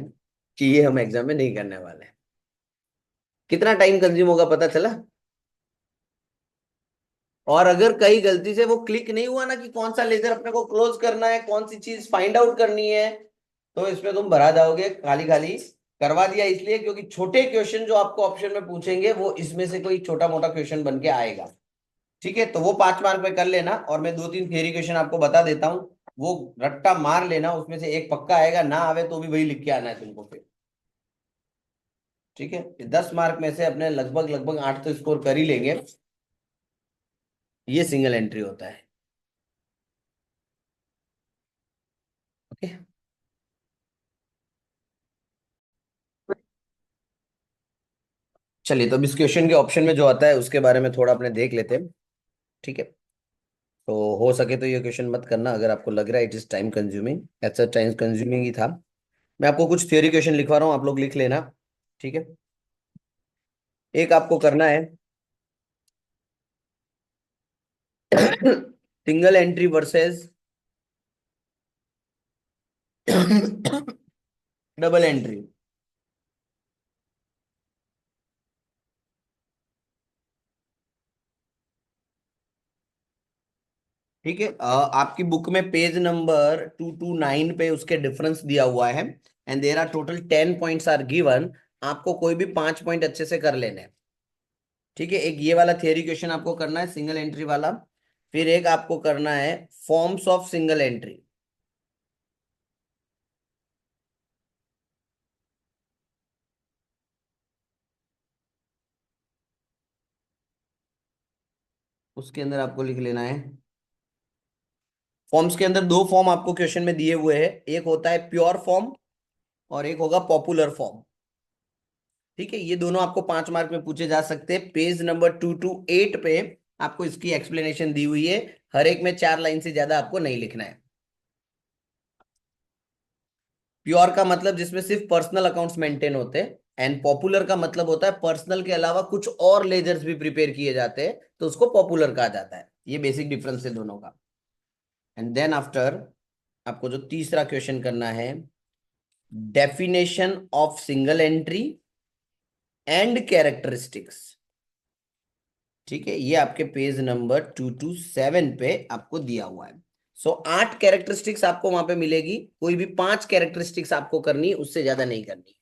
कि ये हम एग्जाम में नहीं करने वाले हैं। कितना टाइम कंज्यूम होगा पता चला? और अगर कहीं गलती से वो क्लिक नहीं हुआ ना कि कौन सा लेजर अपने को क्लोज करना है, कौन सी चीज फाइंड आउट करनी है, तो इसमें तुम भरा जाओगे खाली खाली। करवा दिया इसलिए क्योंकि छोटे क्वेश्चन जो आपको ऑप्शन में पूछेंगे वो इसमें से कोई छोटा मोटा क्वेश्चन बन के आएगा। ठीक है, तो वो 5 मार्क पे कर लेना, और मैं 2-3 थियरी क्वेश्चन आपको बता देता हूँ, वो रट्टा मार लेना, उसमें से एक पक्का आएगा, ना आवे तो भी वही लिख के आना है तुमको फिर। ठीक है, 10 मार्क में से अपने लगभग लगभग 8 तो स्कोर कर ही लेंगे। ये सिंगल एंट्री होता है। ओके, चलिए तो अब इस क्वेश्चन के ऑप्शन में जो आता है उसके बारे में थोड़ा अपने देख लेते हैं। ठीक है, तो हो सके तो ये क्वेश्चन मत करना अगर आपको लग रहा है इट इज टाइम कंज्यूमिंग, ऐसा टाइम कंज्यूमिंग ही था। मैं आपको कुछ थ्योरी क्वेश्चन लिखवा रहा हूँ, आप लोग लिख लेना। ठीक है, एक आपको करना है single entry versus double entry. ठीक है, आपकी बुक में पेज नंबर 229 पे उसके डिफरेंस दिया हुआ है, and there are total 10 points are given. आपको कोई भी 5 पॉइंट अच्छे से कर लेने हैं। ठीक है, एक ये वाला थियरी क्वेश्चन आपको करना है सिंगल एंट्री वाला, फिर एक आपको करना है फॉर्म्स ऑफ सिंगल एंट्री। उसके अंदर आपको लिख लेना है। फॉर्म्स के अंदर दो फॉर्म आपको क्वेश्चन में दिए हुए हैं, एक होता है प्योर फॉर्म और एक होगा पॉपुलर फॉर्म। ठीक है, ये दोनों आपको 5 मार्क में पूछे जा सकते हैं। पेज नंबर 2 to 8 पे आपको इसकी एक्सप्लेनेशन दी हुई है। हर एक में 4 लाइन से ज्यादा आपको नहीं लिखना है। प्योर का मतलब जिसमें सिर्फ पर्सनल अकाउंट्स मेंटेन होते हैं, एंड पॉपुलर का मतलब होता है पर्सनल के अलावा कुछ और लेजर्स भी प्रिपेयर किए जाते हैं, तो उसको पॉपुलर कहा जाता है। ये बेसिक डिफरेंस है दोनों का। एंड देन आफ्टर आपको जो तीसरा क्वेश्चन करना है, definition of single entry and characteristics. ठीक है, ये आपके पेज नंबर 2 to 7 पे आपको दिया हुआ है। सो 8 कैरेक्टरिस्टिक्स आपको वहां पे मिलेगी, कोई भी 5 कैरेक्टरिस्टिक्स आपको करनी, उससे ज्यादा नहीं करनी।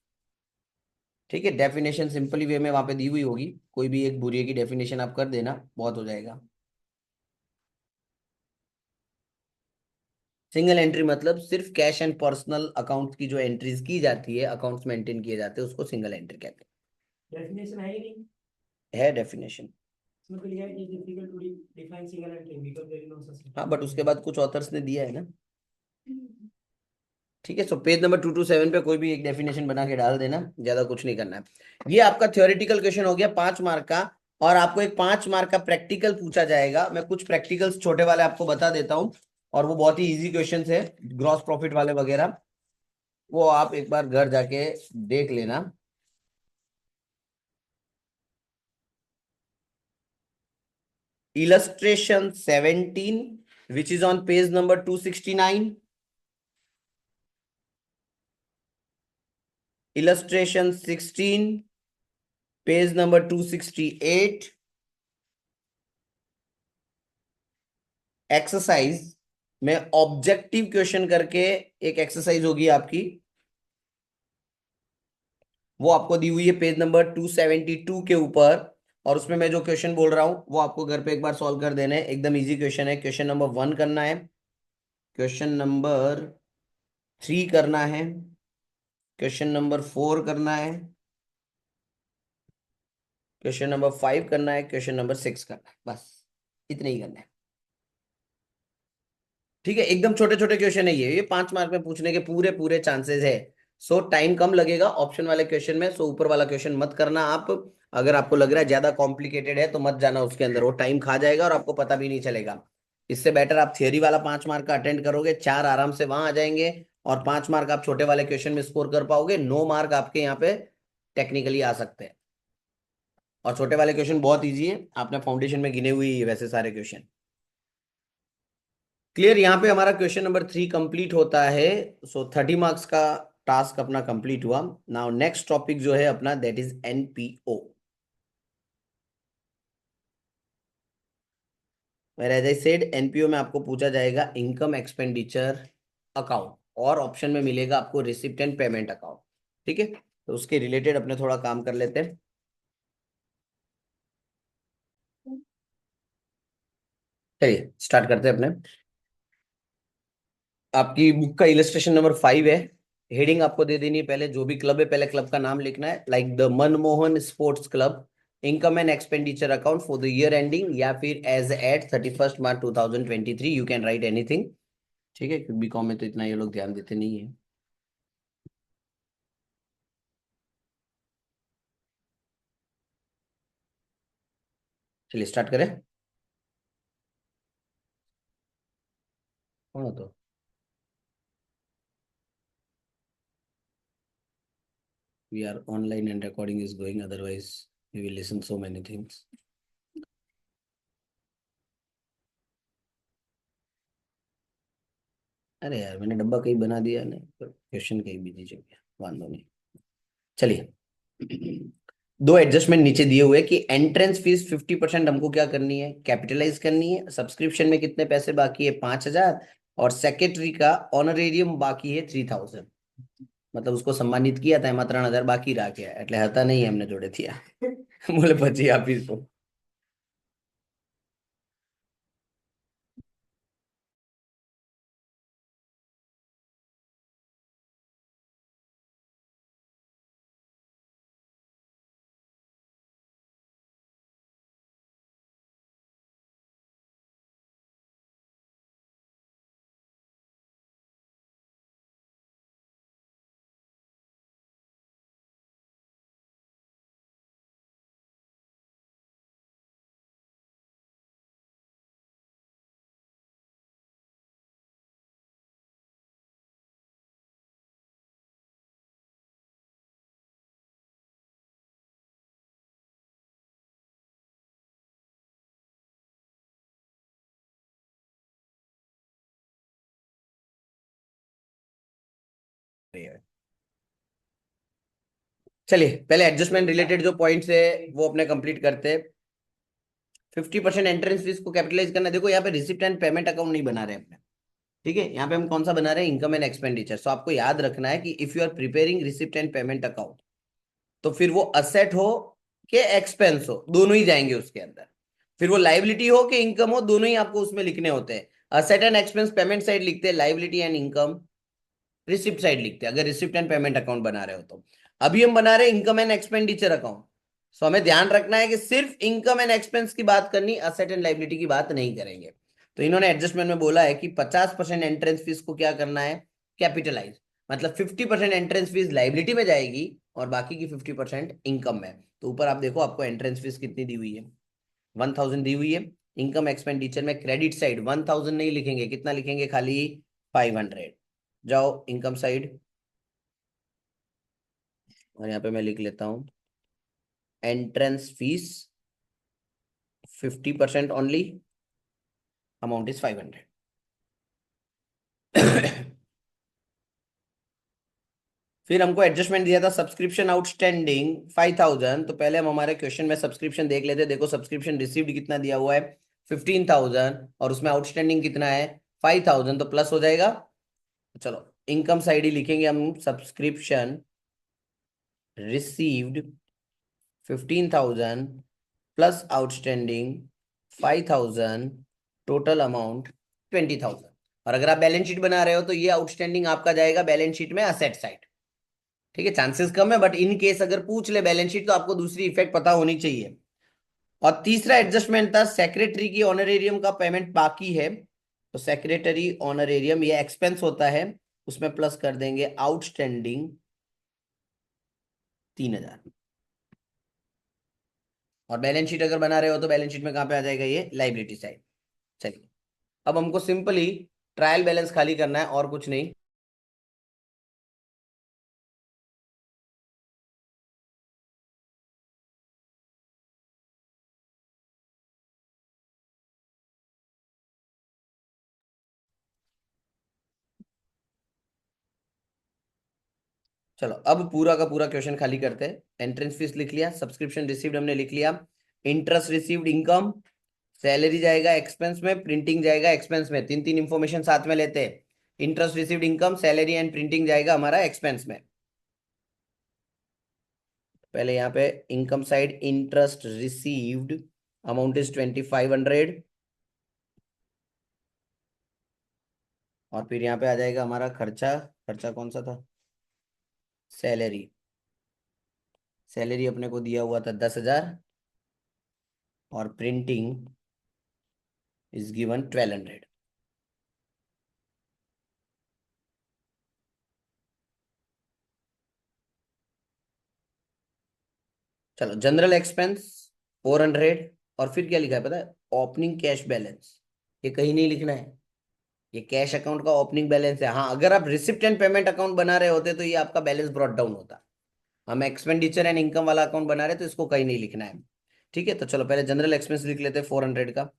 ठीक है, डेफिनेशन सिंपली वे में वहां पे दी हुई होगी, कोई भी एक बुरे की डेफिनेशन आप कर देना, बहुत हो जाएगा। सिंगल एंट्री मतलब सिर्फ कैश एंड पर्सनल अकाउंट की जो एंट्रीज की जाती है, अकाउंट्स मेंटेन किए जाते हैं, उसको सिंगल एंट्री कहते डेफिनेशन है ही नहीं, हैं। है डेफिनेशन। इसमें तो लिखा है it is difficult to define single entry because there is no such. हाँ, बट उसके बाद कुछ ऑथर्स ने दिया है ना। ठीक है, सो पेज नंबर 2 to 7 पे कोई भी एक डेफिनेशन बना के डाल देना, ज्यादा कुछ नहीं करना है। ये आपका थ्योरेटिकल क्वेश्चन हो गया 5 मार्क का। और आपको एक 5 मार्क का प्रैक्टिकल पूछा जाएगा। मैं कुछ प्रैक्टिकल्स छोटे वाले आपको बता देता हूँ, और वो बहुत ही इजी क्वेश्चंस है, ग्रॉस प्रॉफिट वाले वगैरह, वो आप एक बार घर जाके देख लेना। Illustration 17 which is on page number 269. Illustration 16 page number 268. Exercise में ऑब्जेक्टिव क्वेश्चन करके एक एक्सरसाइज होगी आपकी, वो आपको दी हुई है पेज नंबर 272 के ऊपर। और उसमें मैं जो क्वेश्चन बोल रहा हूं वो आपको घर पे एक बार सॉल्व कर देना है। एकदम इजी क्वेश्चन है। क्वेश्चन नंबर 1 करना है, क्वेश्चन नंबर 3 करना है, क्वेश्चन नंबर 4 करना है, क्वेश्चन नंबर 5 करना है, क्वेश्चन नंबर 6 करना है। बस इतने ही करना है। ठीक है, एकदम छोटे छोटे क्वेश्चन है ये 5 मार्क में पूछने के पूरे पूरे चांसेस है। सो टाइम कम लगेगा ऑप्शन वाले क्वेश्चन में, सो ऊपर वाला क्वेश्चन मत करना आप। अगर आपको लग रहा है ज्यादा कॉम्प्लिकेटेड है तो मत जाना उसके अंदर, वो टाइम खा जाएगा और आपको पता भी नहीं चलेगा। इससे बेटर आप थियरी वाला 5 मार्क का अटेंड करोगे, 4 आराम से वहां आ जाएंगे, और 5 मार्क आप छोटे वाले क्वेश्चन में स्कोर कर पाओगे। 9 मार्क आपके यहाँ पे टेक्निकली आ सकते हैं। और छोटे वाले क्वेश्चन बहुत ईजी है, आपने फाउंडेशन में गिने हुए ही है वैसे सारे क्वेश्चन। क्लियर, यहाँ पे हमारा क्वेश्चन नंबर 3 कंप्लीट होता है। सो 30 मार्क्स का टास्क अपना कंप्लीट हुआ। नाउ नेक्स्ट टॉपिक जो है अपना, that is NPO. As I said, NPO में आपको पूछा जाएगा इनकम एक्सपेंडिचर अकाउंट, और ऑप्शन में मिलेगा आपको रिसिप्ट एंड पेमेंट अकाउंट। ठीक है, तो उसके रिलेटेड अपने थोड़ा काम कर लेते हैं। चलिए स्टार्ट करते हैं अपने। आपकी बुक का इलस्ट्रेशन नंबर 5 है। हेडिंग आपको दे देनी है, पहले जो भी क्लब है पहले क्लब का नाम लिखना है, like the Manmohan sports club income and expenditure account for the year ending, या फिर as at 31 March 2023, you can write anything. ठीक है, क्योंकि बीकॉम में तो इतना ये लोग ध्यान देते नहीं है। चलिए स्टार्ट करें। कौन हो तो we are online and recording is going, otherwise we will listen so many things. अरे यार, मैंने डब्बा कहीं बना दिया ना, क्वेश्चन कहीं भी नहीं जगह, वांदो नहीं। चलिए, दो एडजस्टमेंट नीचे दिए हुए कि एंट्रेंस फीस 50% हमको क्या करनी है, कैपिटलाइज करनी है। सब्सक्रिप्शन में कितने पैसे बाकी है, 5,000। और सेक्रेटरी का ऑनरेरियम बाकी है 3,000। मतलब उसको सम्मानित किया था, मात्र 3,000 बाकी रह गया, એટલે હતા नहीं हमने जोड़े थिया बोले પછી આપીશું। चलिए पहले एडजस्टमेंट रिलेटेड जो पॉइंट्स है वो अपने कंप्लीट करते हैं। 50% एंट्रेंस फीस को कैपिटलाइज करना, देखो यहाँ पे रिसिप्ट एंड पेमेंट अकाउंट नहीं बना रहे अपने, ठीक है। यहाँ पे हम कौन सा बना रहे हैं, इनकम एंड एक्सपेंडिचर। सो आपको याद रखना है कि if you are preparing receipt and payment account, तो फिर वो असेट हो कि एक्सपेंस हो, दोनों ही जाएंगे उसके अंदर। फिर वो लाइबिलिटी हो कि इनकम हो, दोनों ही आपको उसमें लिखने होते हैं। Asset and expense payment side लिखते हैं, liability and income receipt side लिखते हैं, अगर रिसिप्ट एंड पेमेंट अकाउंट बना रहे हो तो। अभी हम बना रहे हैं इनकम एंड एक्सपेंडिचर अकाउंट। सो हमें ध्यान रखना है कि सिर्फ इनकम एंड एक्सपेंस की बात करनी, असेट एंड लाइबिलिटी की बात नहीं करेंगे। तो इन्होंने एडजस्टमेंट में बोला है कि 50% एंट्रेंस फीस को क्या करना है, कैपिटलाइज। मतलब 50% एंट्रेंस फीस लाइबिलिटी में जाएगी और बाकी की 50% इनकम में। तो ऊपर आप देखो आपको एंट्रेंस फीस कितनी दी हुई है, 1000 दी हुई है। इनकम एक्सपेंडिचर में क्रेडिट साइड 1000 नहीं लिखेंगे, कितना लिखेंगे, खाली 500। जाओ इनकम साइड, और यहाँ पे मैं लिख लेता हूं entrance fees 50% only, amount is 500। फिर हमको एडजस्टमेंट दिया था सब्सक्रिप्शन आउटस्टैंडिंग 5000। तो पहले हम हमारे क्वेश्चन में सब्सक्रिप्शन देख लेते। देखो सब्सक्रिप्शन रिसीव्ड कितना दिया हुआ है, 15000, और उसमें आउटस्टैंडिंग कितना है, 5000, तो प्लस हो जाएगा। चलो इनकम साइड ही लिखेंगे हम, subscription received 15000 plus outstanding 5000, total amount 20000। और अगर आप बैलेंस शीट बना रहे हो तो ये आउटस्टैंडिंग आपका जाएगा बैलेंस शीट में असेट साइड, ठीक है। चांसेस कम है, बट इन केस अगर पूछ ले बैलेंस शीट तो आपको दूसरी इफेक्ट पता होनी चाहिए। और तीसरा एडजस्टमेंट था सेक्रेटरी की ऑनरेरियम का पेमेंट बाकी है, तो सेक्रेटरी ऑनरेरियम ये एक्सपेंस होता है, उसमें प्लस कर देंगे आउटस्टैंडिंग 3000। और बैलेंस शीट अगर बना रहे हो तो बैलेंस शीट में कहां पे आ जाएगा, ये लाइबिलिटी साइड। चलिए अब हमको सिंपली ट्रायल बैलेंस खाली करना है और कुछ नहीं। चलो अब पूरा का पूरा क्वेश्चन खाली करते हैं। एंट्रेंस फीस लिख लिया, सब्सक्रिप्शन रिसीव्ड हमने लिख लिया, इंटरेस्ट रिसीव्ड इनकम, सैलरी जाएगा एक्सपेंस में, प्रिंटिंग जाएगा एक्सपेंस में। तीन तीन इंफॉर्मेशन साथ में लेते हैं, interest received income, salary and printing जाएगा हमारा एक्सपेंस में। पहले यहाँ पे income side interest received amount is 2500, और फिर यहाँ पे आ जाएगा हमारा खर्चा। खर्चा कौन सा था, सैलरी। सैलरी अपने को दिया हुआ था 10,000, और प्रिंटिंग इज गिवन 1200। चलो जनरल एक्सपेंस 400, और फिर क्या लिखा है पता है, ओपनिंग कैश बैलेंस। ये कहीं नहीं लिखना है, ये कैश अकाउंट का ओपनिंग बैलेंस है। हाँ अगर आप रिसिप्ट एंड पेमेंट अकाउंट बना रहे होते तो ये आपका बैलेंस ब्रॉट डाउन होता। हम एक्सपेंडिचर एंड इनकम वाला अकाउंट बना रहे तो इसको कहीं नहीं लिखना है, ठीक है। तो चलो पहले जनरल एक्सपेंस लिख लेते हैं 400 का।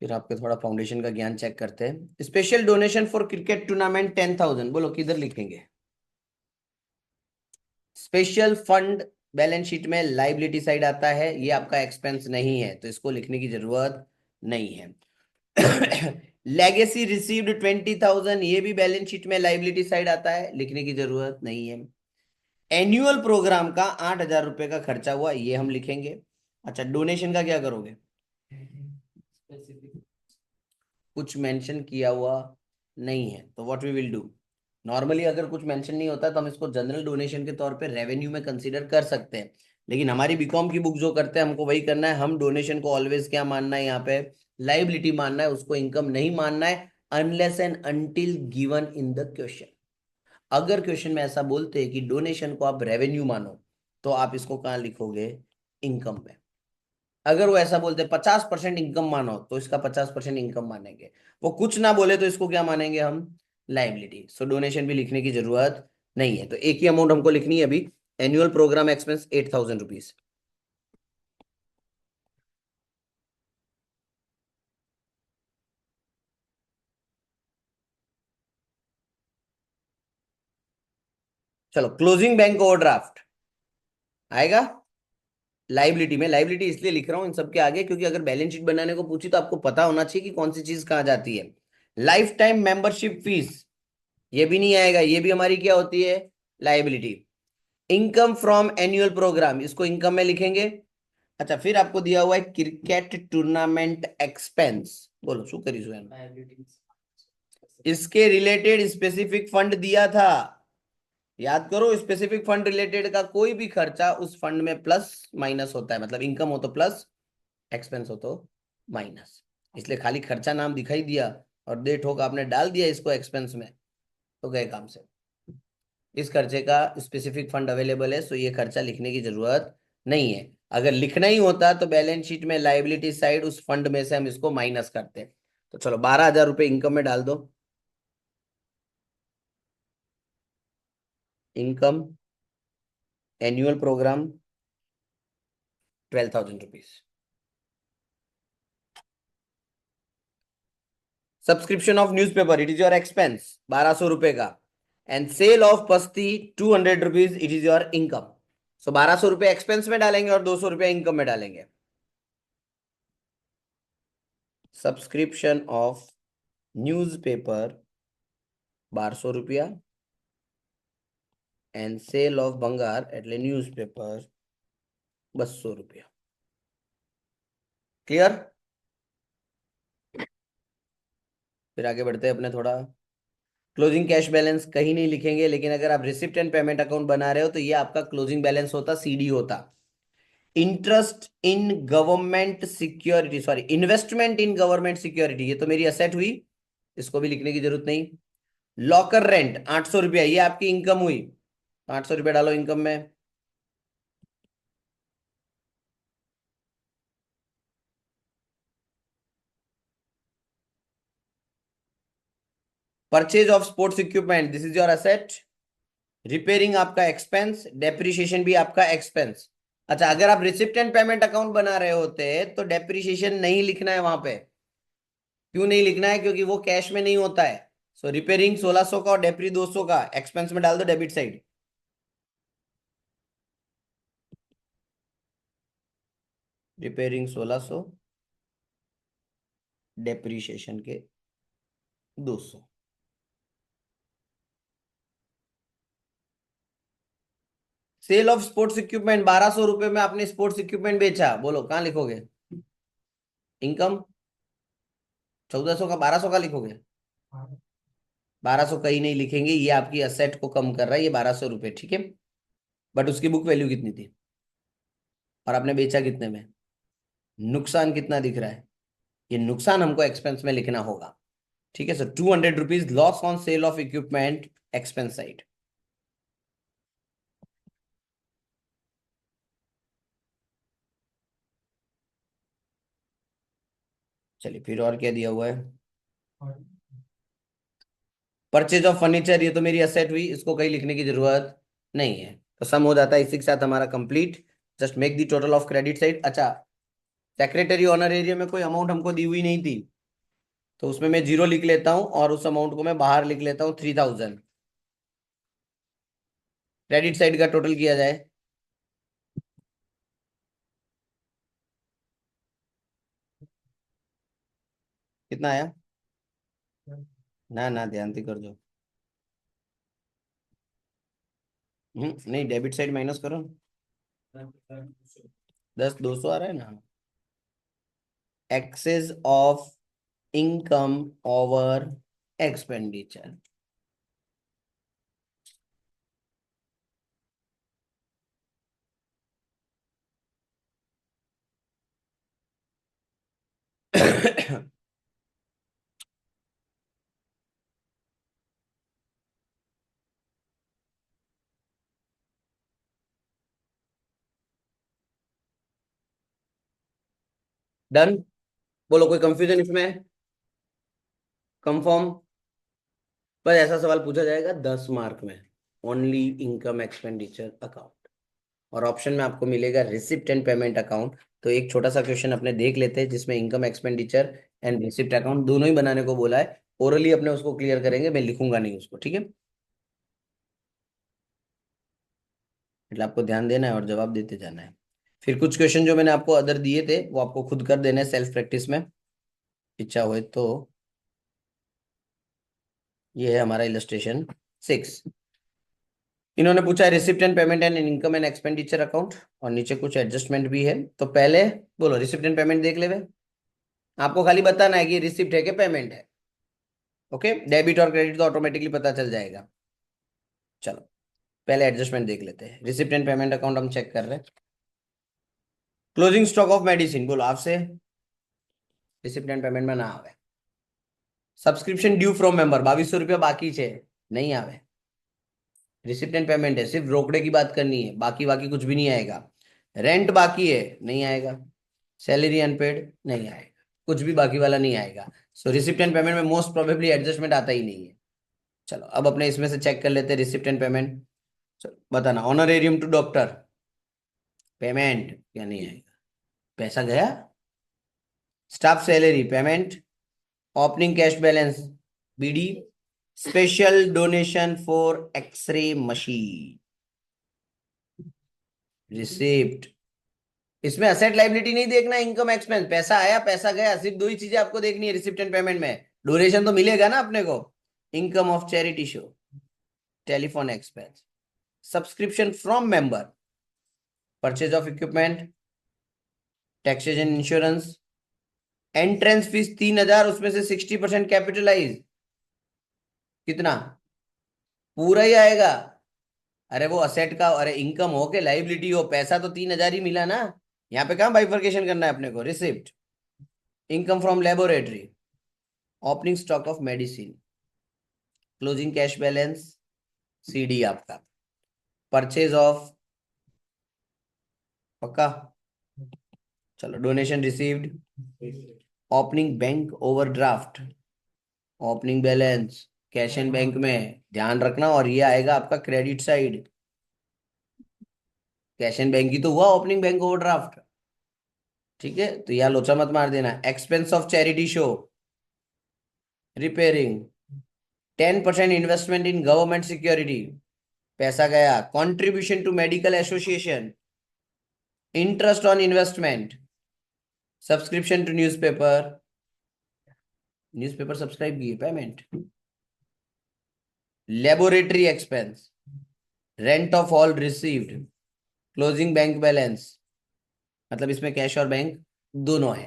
फिर आपके थोड़ा फाउंडेशन का ज्ञान चेक करते हैं। Special donation for cricket tournament 10,000, बोलो किधर लिखेंगे, स्पेशल फंड बैलेंस शीट में लाइबिलिटी साइड आता है, ये आपका एक्सपेंस नहीं है तो इसको लिखने की जरूरत नहीं है। लेगेसी रिसीव्ड 20,000, ये भी बैलेंस शीट में लाइबिलिटी साइड आता है, लिखने की जरूरत नहीं है। एनुअल प्रोग्राम का 8,000 रुपए का खर्चा हुआ, ये हम लिखेंगे। अच्छा डोनेशन का क्या करोगे, कुछ मेंशन किया हुआ नहीं है तो what we will do, normally अगर कुछ मेंशन नहीं होता तो हम इसको जनरल डोनेशन के तौर पे रेवेन्यू में कंसीडर कर सकते हैं। लेकिन हमारी बीकॉम की बुक जो करते हैं हमको वही करना है, हम डोनेशन को ऑलवेज क्या मानना है, यहाँ पे लाइबिलिटी मानना है, उसको इनकम नहीं मानना है, unless and until given in the question. अगर क्वेश्चन में ऐसा बोलते हैं कि डोनेशन को आप रेवेन्यू मानो तो आप इसको कहाँ लिखोगे, इनकम में। अगर वो ऐसा बोलते 50% इनकम मानो तो इसका 50% इनकम मानेंगे। वो कुछ ना बोले तो इसको क्या मानेंगे हम, लाइबिलिटी। सो डोनेशन भी लिखने की जरूरत नहीं है, तो एक ही अमाउंट हमको लिखनी है अभी। Annual programme expense 8,000 rupees. चलो, क्लोजिंग बैंक ओवरड्राफ्ट आएगा लाइबिलिटी में। लाइबिलिटी इसलिए लिख रहा हूं इन सबके आगे क्योंकि अगर बैलेंस शीट बनाने को पूछी तो आपको पता होना चाहिए कि कौन सी चीज कहाँ जाती है। लाइफ टाइम मेंबरशिप फीस, ये भी नहीं आएगा, ये भी हमारी क्या होती है, liability. Income from annual programme, इसको इनकम में लिखेंगे। अच्छा, फिर आपको दिया हुआ है क्रिकेट टूर्नामेंट एक्सपेंस, बोलो शू करीશું એનું? liabilities. इसके रिलेटेड स्पेसिफिक फंड दिया था, याद करो। स्पेसिफिक फंड रिलेटेड का कोई भी खर्चा उस फंड में प्लस माइनस होता है, मतलब इनकम हो तो प्लस, एक्सपेंस हो तो माइनस। इसलिए खाली खर्चा नाम दिखाई दिया और दे ठोक आपने डाल दिया इसको एक्सपेंस में, तो गए काम से। इस खर्चे का स्पेसिफिक फंड अवेलेबल है, सो ये खर्चा लिखने की जरूरत नहीं है। अगर लिखना ही होता तो बैलेंस शीट में लाइबिलिटी साइड उस फंड में से हम इसको माइनस करते। तो चलो 12,000 रुपये इनकम में डाल दो। Income annual programme 12,000 rupees. Subscription of newspaper, it is your expense 1,200 रुपए का। एंड सेल ऑफ पस्ती 200 rupees, it is your income. So 1,200 रुपए एक्सपेंस में डालेंगे और 200 रुपए इनकम में डालेंगे। सब्सक्रिप्शन ऑफ न्यूज़पेपर 1,200 रुपया एंड सेल ऑफ भंगार एटले न्यूज़पेपर 200 रुपया। क्लियर? फिर आगे बढ़ते हैं अपने थोड़ा। क्लोजिंग कैश बैलेंस कहीं नहीं लिखेंगे, लेकिन अगर आप रिसिप्ट एंड पेमेंट अकाउंट बना रहे हो तो ये आपका क्लोजिंग बैलेंस होता, सीडी होता। Interest in government security, sorry investment in government security, ये तो मेरी असेट हुई, इसको भी लिखने की जरूरत नहीं। लॉकर रेंट 800 रुपया, ये आपकी इनकम हुई, 800 रुपया डालो इनकम में। Purchase of sports equipment, this is your asset. Repairing आपका एक्सपेंस, डेप्रिसिएशन भी आपका एक्सपेंस। अच्छा, अगर आप रिसिप्ट एंड पेमेंट अकाउंट बना रहे होते तो डेप्रिसिएशन नहीं लिखना है वहां पे। क्यों नहीं लिखना है? क्योंकि वो कैश में नहीं होता है। सो रिपेयरिंग 1,600 का और डेप्री 200 का एक्सपेंस में डाल दो डेबिट साइड। रिपेयरिंग 1,600, डेप्रीशिएशन के 200। सेल ऑफ स्पोर्ट्स इक्विपमेंट 1,200 रुपए में आपने स्पोर्ट्स इक्विपमेंट बेचा, बोलो कहां लिखोगे? इनकम 1,400 का 1,200 का लिखोगे? 1,200 कहीं नहीं लिखेंगे, ये आपकी असेट को कम कर रहा है, ये 1,200 रुपए, ठीक है। बट उसकी बुक वैल्यू कितनी थी और आपने बेचा कितने में? नुकसान कितना दिख रहा है? ये नुकसान हमको एक्सपेंस में लिखना होगा, ठीक है। Sir 200 rupees loss on sale of equipment, expense side. चलिए, फिर और क्या दिया हुआ है? परचेज ऑफ फर्नीचर, ये तो मेरी असेट हुई, इसको कहीं लिखने की जरूरत नहीं है। तो सम हो जाता है इसी के साथ हमारा complete. Just make the total of credit side. अच्छा, सेक्रेटरी ऑनर एरिया में कोई अमाउंट हमको दी हुई नहीं थी, तो उसमें मैं 0 लिख लेता हूं और उस अमाउंट को मैं बाहर लिख लेता हूं 3,000। क्रेडिट साइड का टोटल किया जाए, कितना आया? ना ना, ध्यान से कर दो। नहीं, डेबिट साइड माइनस करो। 10,200 आ रहा है ना। Excess of income over expenditure. Done. बोलो कोई कंफ्यूजन इसमें? कंफर्म? बस ऐसा सवाल पूछा जाएगा 10 मार्क में। ओनली इनकम एक्सपेंडिचर अकाउंट, और ऑप्शन में आपको मिलेगा रिसिप्ट एंड पेमेंट अकाउंट। तो एक छोटा सा क्वेश्चन अपने देख लेते हैं जिसमें income expenditure and receipt account दोनों ही बनाने को बोला है। ओरली अपने उसको क्लियर करेंगे, मैं लिखूंगा नहीं उसको, ठीक है। मतलब आपको ध्यान देना है और जवाब देते जाना है। फिर कुछ क्वेश्चन जो मैंने आपको अदर दिए थे वो आपको खुद कर देने हैं सेल्फ प्रैक्टिस में, इच्छा हुए तो। ये है हमारा इलस्ट्रेशन 6। इन्होंने पूछा है receipt and payment and income and expenditure account, और नीचे कुछ एडजस्टमेंट भी है। तो पहले बोलो रिसिप्ट एंड पेमेंट देख ले। आपको खाली बताना है कि रिसिप्ट है कि पेमेंट है। ओके, डेबिट और क्रेडिट तो ऑटोमेटिकली पता चल जाएगा। चलो पहले एडजस्टमेंट देख लेते हैं। रिसिप्ट एंड पेमेंट अकाउंट हम चेक कर रहे हैं। क्लोजिंग स्टॉक ऑफ मेडिसिन, बोलो आपसे रिसिप्ट एंड पेमेंट में ना आवे। सब्सक्रिप्शन ड्यू फ्रॉम मेंबर 2200 रुपया बाकी छे, नहीं आवे। रिसिप्ट एंड पेमेंट है, सिर्फ रोकड़े की बात करनी है, बाकी बाकी कुछ भी नहीं आएगा। रेंट बाकी है, नहीं आएगा। सैलरी अनपेड, नहीं आएगा। कुछ भी बाकी वाला नहीं आएगा। सो रिसिप्ट एंड पेमेंट में मोस्ट प्रोबेबली एडजस्टमेंट आता ही नहीं है। चलो अब अपने इसमें से चेक कर लेते हैं रिसिप्ट एंड पेमेंट। चलो बताना, ऑनरेरियम टू डॉक्टर पेमेंट क्या नहीं आएगा, पैसा गया। Staff salary payment, opening cash balance BD, special donation for x-ray machine receipt. इसमें असेट लाइबिलिटी नहीं देखना, इनकम एक्सपेंस, पैसा आया पैसा गया, सिर्फ दो ही चीजें आपको देखनी है रिसिप्ट एंड पेमेंट में। डोनेशन तो मिलेगा ना अपने को, income of charity show, telephone expense, subscription from member, purchase of equipment, taxes and insurance, entrance fees 3000, उसमें से 60% कैपिटलाइज, कितना पूरा ही आएगा। अरे वो असेट का, अरे इनकम हो के लाइबिलिटी हो, पैसा तो 3000 ही मिला ना। यहाँ पे कहाँ बाइफर्केशन करना है अपने को। Receipt, income from laboratory, opening stock of medicine, closing cash balance CD आपका, परचेज ऑफ, पक्का। चलो donation received, opening bank overdraft, opening balance, cash and bank में ध्यान रखना, और ये आएगा आपका credit side. Cash and bank की तो हुआ ओपनिंग बैंक ओवरड्राफ्ट, ठीक है। तो यह लोचा मत मार देना। Expense of charity show, repairing, 10% investment in government security, पैसा गया। Contribution to medical association, interest on investment, subscription to newspaper, newspaper subscribe किए, payment, laboratory expense, rent of all received, closing bank balance, मतलब इसमें cash और bank दोनों है।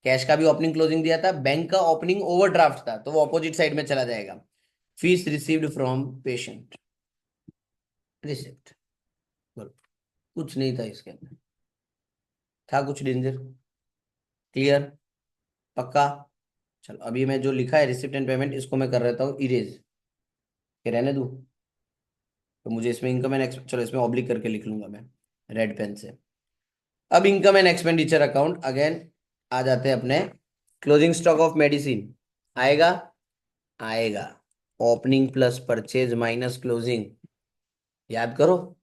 Cash का भी ओपनिंग क्लोजिंग दिया था, बैंक का ओपनिंग ओवरड्राफ्ट था, तो वो ऑपोजिट साइड में चला जाएगा। Fees received from patient, receipt. कुछ नहीं था इसके अंदर, था कुछ डेंजर? क्लियर, पक्का। चलो अभी मैं जो लिखा है रिसिप्ट एंड पेमेंट, इसको मैं कर रहता हूँ इरेज, के रहने दूं। तो मुझे इसमें इनकम एंड, चलो इसमें ऑब्लिक करके लिख लूंगा मैं रेड पेन से। अब income and expenditure account again आ जाते हैं अपने। क्लोजिंग स्टॉक ऑफ मेडिसिन आएगा, आएगा। Opening plus purchase minus closing, याद करो।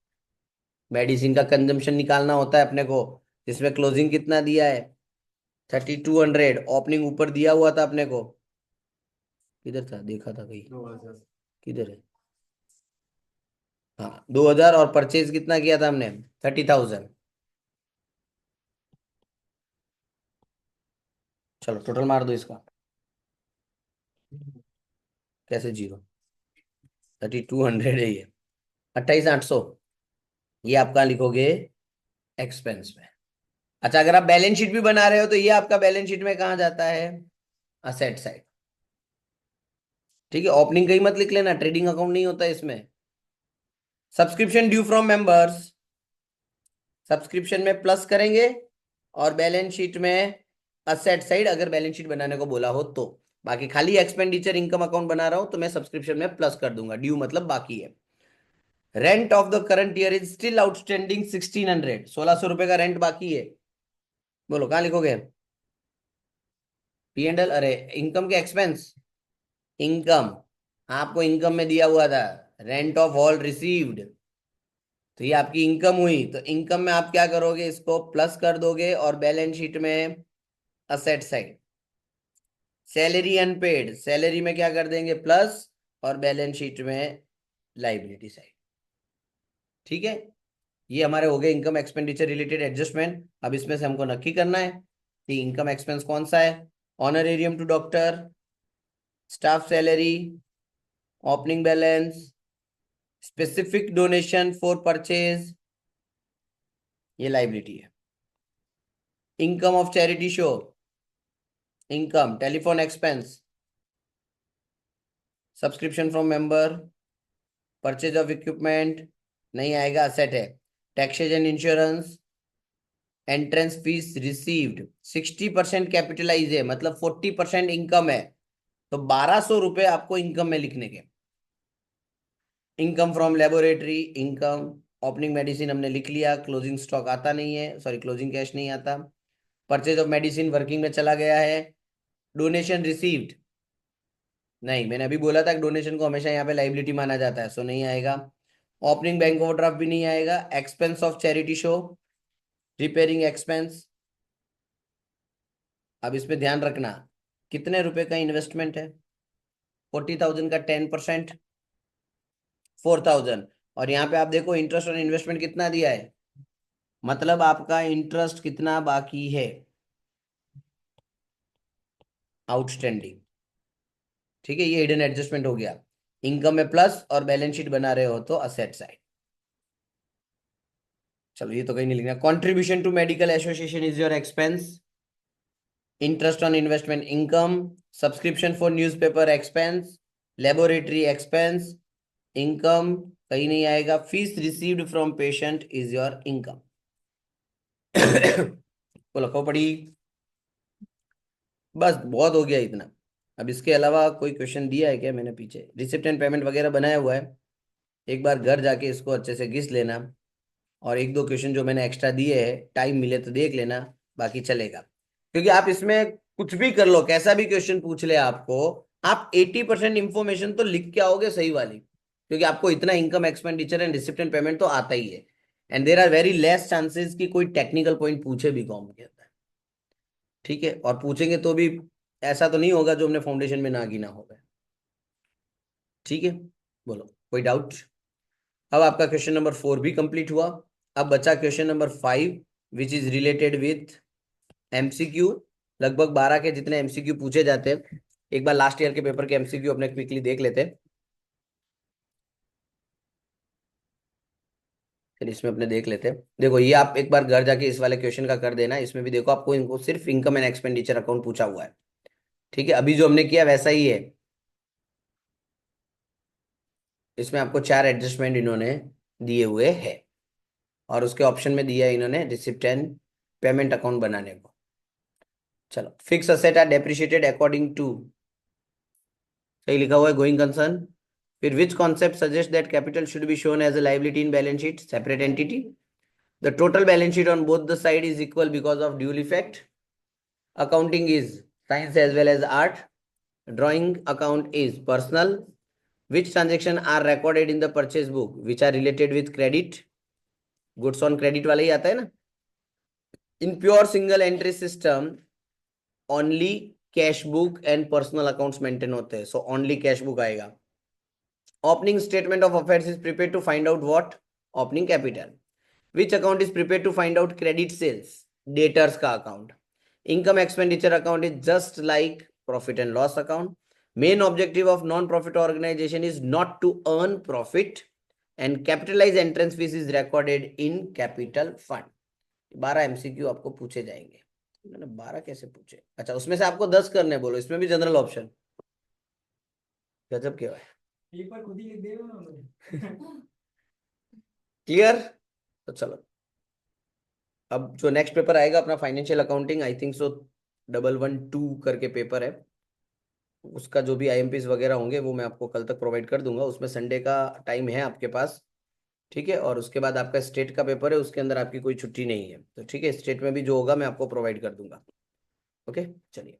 मेडिसिन का कंजम्पशन निकालना होता है अपने को, जिसमें क्लोजिंग कितना दिया है 3200, ओपनिंग ऊपर दिया हुआ था अपने को, किधर था देखा था कहीं, किधर है, हाँ 2000, और परचेज कितना किया था हमने 30,000। चलो टोटल मार दो इसका, कैसे जीरो, 3200 है ये, 28,800, ये आपका लिखोगे एक्सपेंस में। अच्छा अगर आप बैलेंस शीट भी बना रहे हो तो ये आपका बैलेंस शीट में कहाँ जाता है, असेट साइड, ठीक है। ओपनिंग कहीं मत लिख लेना, ट्रेडिंग अकाउंट नहीं होता इसमें। Subscription due from members, subscription में प्लस करेंगे, और बैलेंस शीट में असेट साइड अगर बैलेंस शीट बनाने को बोला हो तो। बाकी खाली एक्सपेंडिचर इनकम अकाउंट बना रहा हूं तो मैं सब्सक्रिप्शन में प्लस कर दूंगा, ड्यू मतलब बाकी है। Rent of the current year is still outstanding 1600, 1600 रुपए का रेंट बाकी है। बोलो कहां लिखोगे, पी एंड एल, अरे इनकम के एक्सपेंस, इनकम आपको इनकम में दिया हुआ था रेंट ऑफ हॉल रिसीव्ड, तो ये आपकी इनकम हुई। तो इनकम में आप क्या करोगे, इसको प्लस कर दोगे और बैलेंस शीट में asset side. Salary unpaid, salary में क्या कर देंगे, प्लस, और बैलेंस शीट में लाइबिलिटी साइड। ठीक है, ये हमारे हो गए इनकम एक्सपेंडिचर रिलेटेड एडजस्टमेंट। अब इसमें से हमको नक्की करना है कि इनकम एक्सपेंस कौन सा है। Honorarium to doctor, staff salary, opening balance, specific donation for purchase, ये लाइबिलिटी है। Income of charity show, income, telephone expense, subscription from member, purchase of equipment नहीं आएगा, असेट है। Taxes and insurance, entrance fees received, 60% capitalise है, मतलब 40% income है, तो 1200 रुपए आपको इनकम में लिखने के। Income from laboratory, income, opening medicine हमने लिख लिया, क्लोजिंग स्टॉक आता नहीं है, सॉरी क्लोजिंग कैश नहीं आता। परचेज ऑफ मेडिसिन वर्किंग में चला गया है। डोनेशन रिसीव्ड, नहीं, मैंने अभी बोला था कि डोनेशन को हमेशा यहाँ पे लाइबिलिटी माना जाता है, सो नहीं आएगा। ओपनिंग बैंक ओवरड्राफ्ट भी नहीं आएगा। Expense of charity show, repairing expense. अब इसमें ध्यान रखना, कितने रुपए का इन्वेस्टमेंट है, 40,000 का 10%, 4,000। और यहाँ पे आप देखो इंटरेस्ट और इन्वेस्टमेंट कितना दिया है, मतलब आपका इंटरेस्ट कितना बाकी है, आउटस्टैंडिंग। ठीक है, ये हिडन एडजस्टमेंट हो गया। इनकम में प्लस और बैलेंस शीट बना रहे हो तो असेट साइड। चलो ये तो कहीं नहीं लिखना। Contribution to medical association is your expense. Interest on investment income, subscription for newspaper expense, laboratory expense, income कहीं नहीं आएगा। Fees received from patient is your income. को लिखो पड़ी, बस बहुत हो गया इतना। अब इसके अलावा कोई क्वेश्चन दिया है क्या मैंने पीछे, रिसिप्ट एंड पेमेंट वगैरह बनाया हुआ है, एक बार घर जाके इसको अच्छे से घिस लेना, और एक दो क्वेश्चन जो मैंने एक्स्ट्रा दिए हैं टाइम मिले तो देख लेना, बाकी चलेगा। क्योंकि आप इसमें कुछ भी कर लो, कैसा भी क्वेश्चन पूछ ले आपको, आप 80% इंफॉर्मेशन तो लिख के आओगे सही वाली, क्योंकि आपको इतना income expenditure and receipt and payment तो आता ही है। And there are very less chances कि कोई टेक्निकल पॉइंट पूछे भी कॉम के अंदर। ठीक है, और पूछेंगे तो भी ऐसा तो नहीं होगा जो हमने फाउंडेशन में ना गिना होगा। ठीक है, बोलो कोई डाउट। अब आपका क्वेश्चन नंबर 4 भी कंप्लीट हुआ। अब बचा question number 5 which is related with MCQ. लगभग 12 के जितने एमसीक्यू पूछे जाते हैं, एक बार लास्ट ईयर के पेपर के एमसीक्यू अपने क्विकली देख लेते हैं। फिर इसमें अपने देख लेते हैं। देखो ये आप एक बार घर जाके इस वाले क्वेश्चन का कर देना, इसमें भी देखो आपको इनको सिर्फ इनकम एंड एक्सपेंडिचर अकाउंट पूछा हुआ है। ठीक है, अभी जो हमने किया वैसा ही है। इसमें आपको 4 एडजस्टमेंट इन्होंने दिए हुए हैं, और उसके ऑप्शन में दिया है इन्होंने रिसिप्ट एंड पेमेंट अकाउंट बनाने को। चलो, fix asset are depreciated according to, सही लिखा हुआ है, गोइंग कंसर्न। फिर which concept suggest that capital should be shown as a liability in balance sheet, separate entity. The total balance sheet on both the side is equal because of dual effect. Accounting is science as well as art. Drawing account is personal. Which transaction are recorded in the purchase book which are related with credit, goods on credit वाला ही आता है ना। In pure single entry system only cash book and personal accounts maintain होते हैं, so only cash book आएगा। Opening statement of affairs is prepared to find out what, opening capital. Which account is prepared to find out credit sales, debtors का account. Income expenditure account is just like profit and loss account. Main objective of non-profit organization is not to earn profit, and capitalized entrance fees is recorded in capital fund. 12 MCQ आपको पूछे जाएंगे। मैंने 12 कैसे पूछे, अच्छा उसमें से आपको 10 करने बोलो, इसमें भी जनरल ऑप्शन। गजब क्या है, पेपर खुद ही लिख देगा। क्लियर। तो चलो, अब जो नेक्स्ट पेपर आएगा अपना financial accounting, I think so 112 करके पेपर है, उसका जो भी आईएमपीस वगैरह होंगे वो मैं आपको कल तक प्रोवाइड कर दूंगा। उसमें संडे का टाइम है आपके पास। ठीक है, और उसके बाद आपका स्टेट का पेपर है, उसके अंदर आपकी कोई छुट्टी नहीं है, तो ठीक है, स्टेट में भी जो होगा मैं आपको प्रोवाइड कर दूंगा। ओके, चलिए।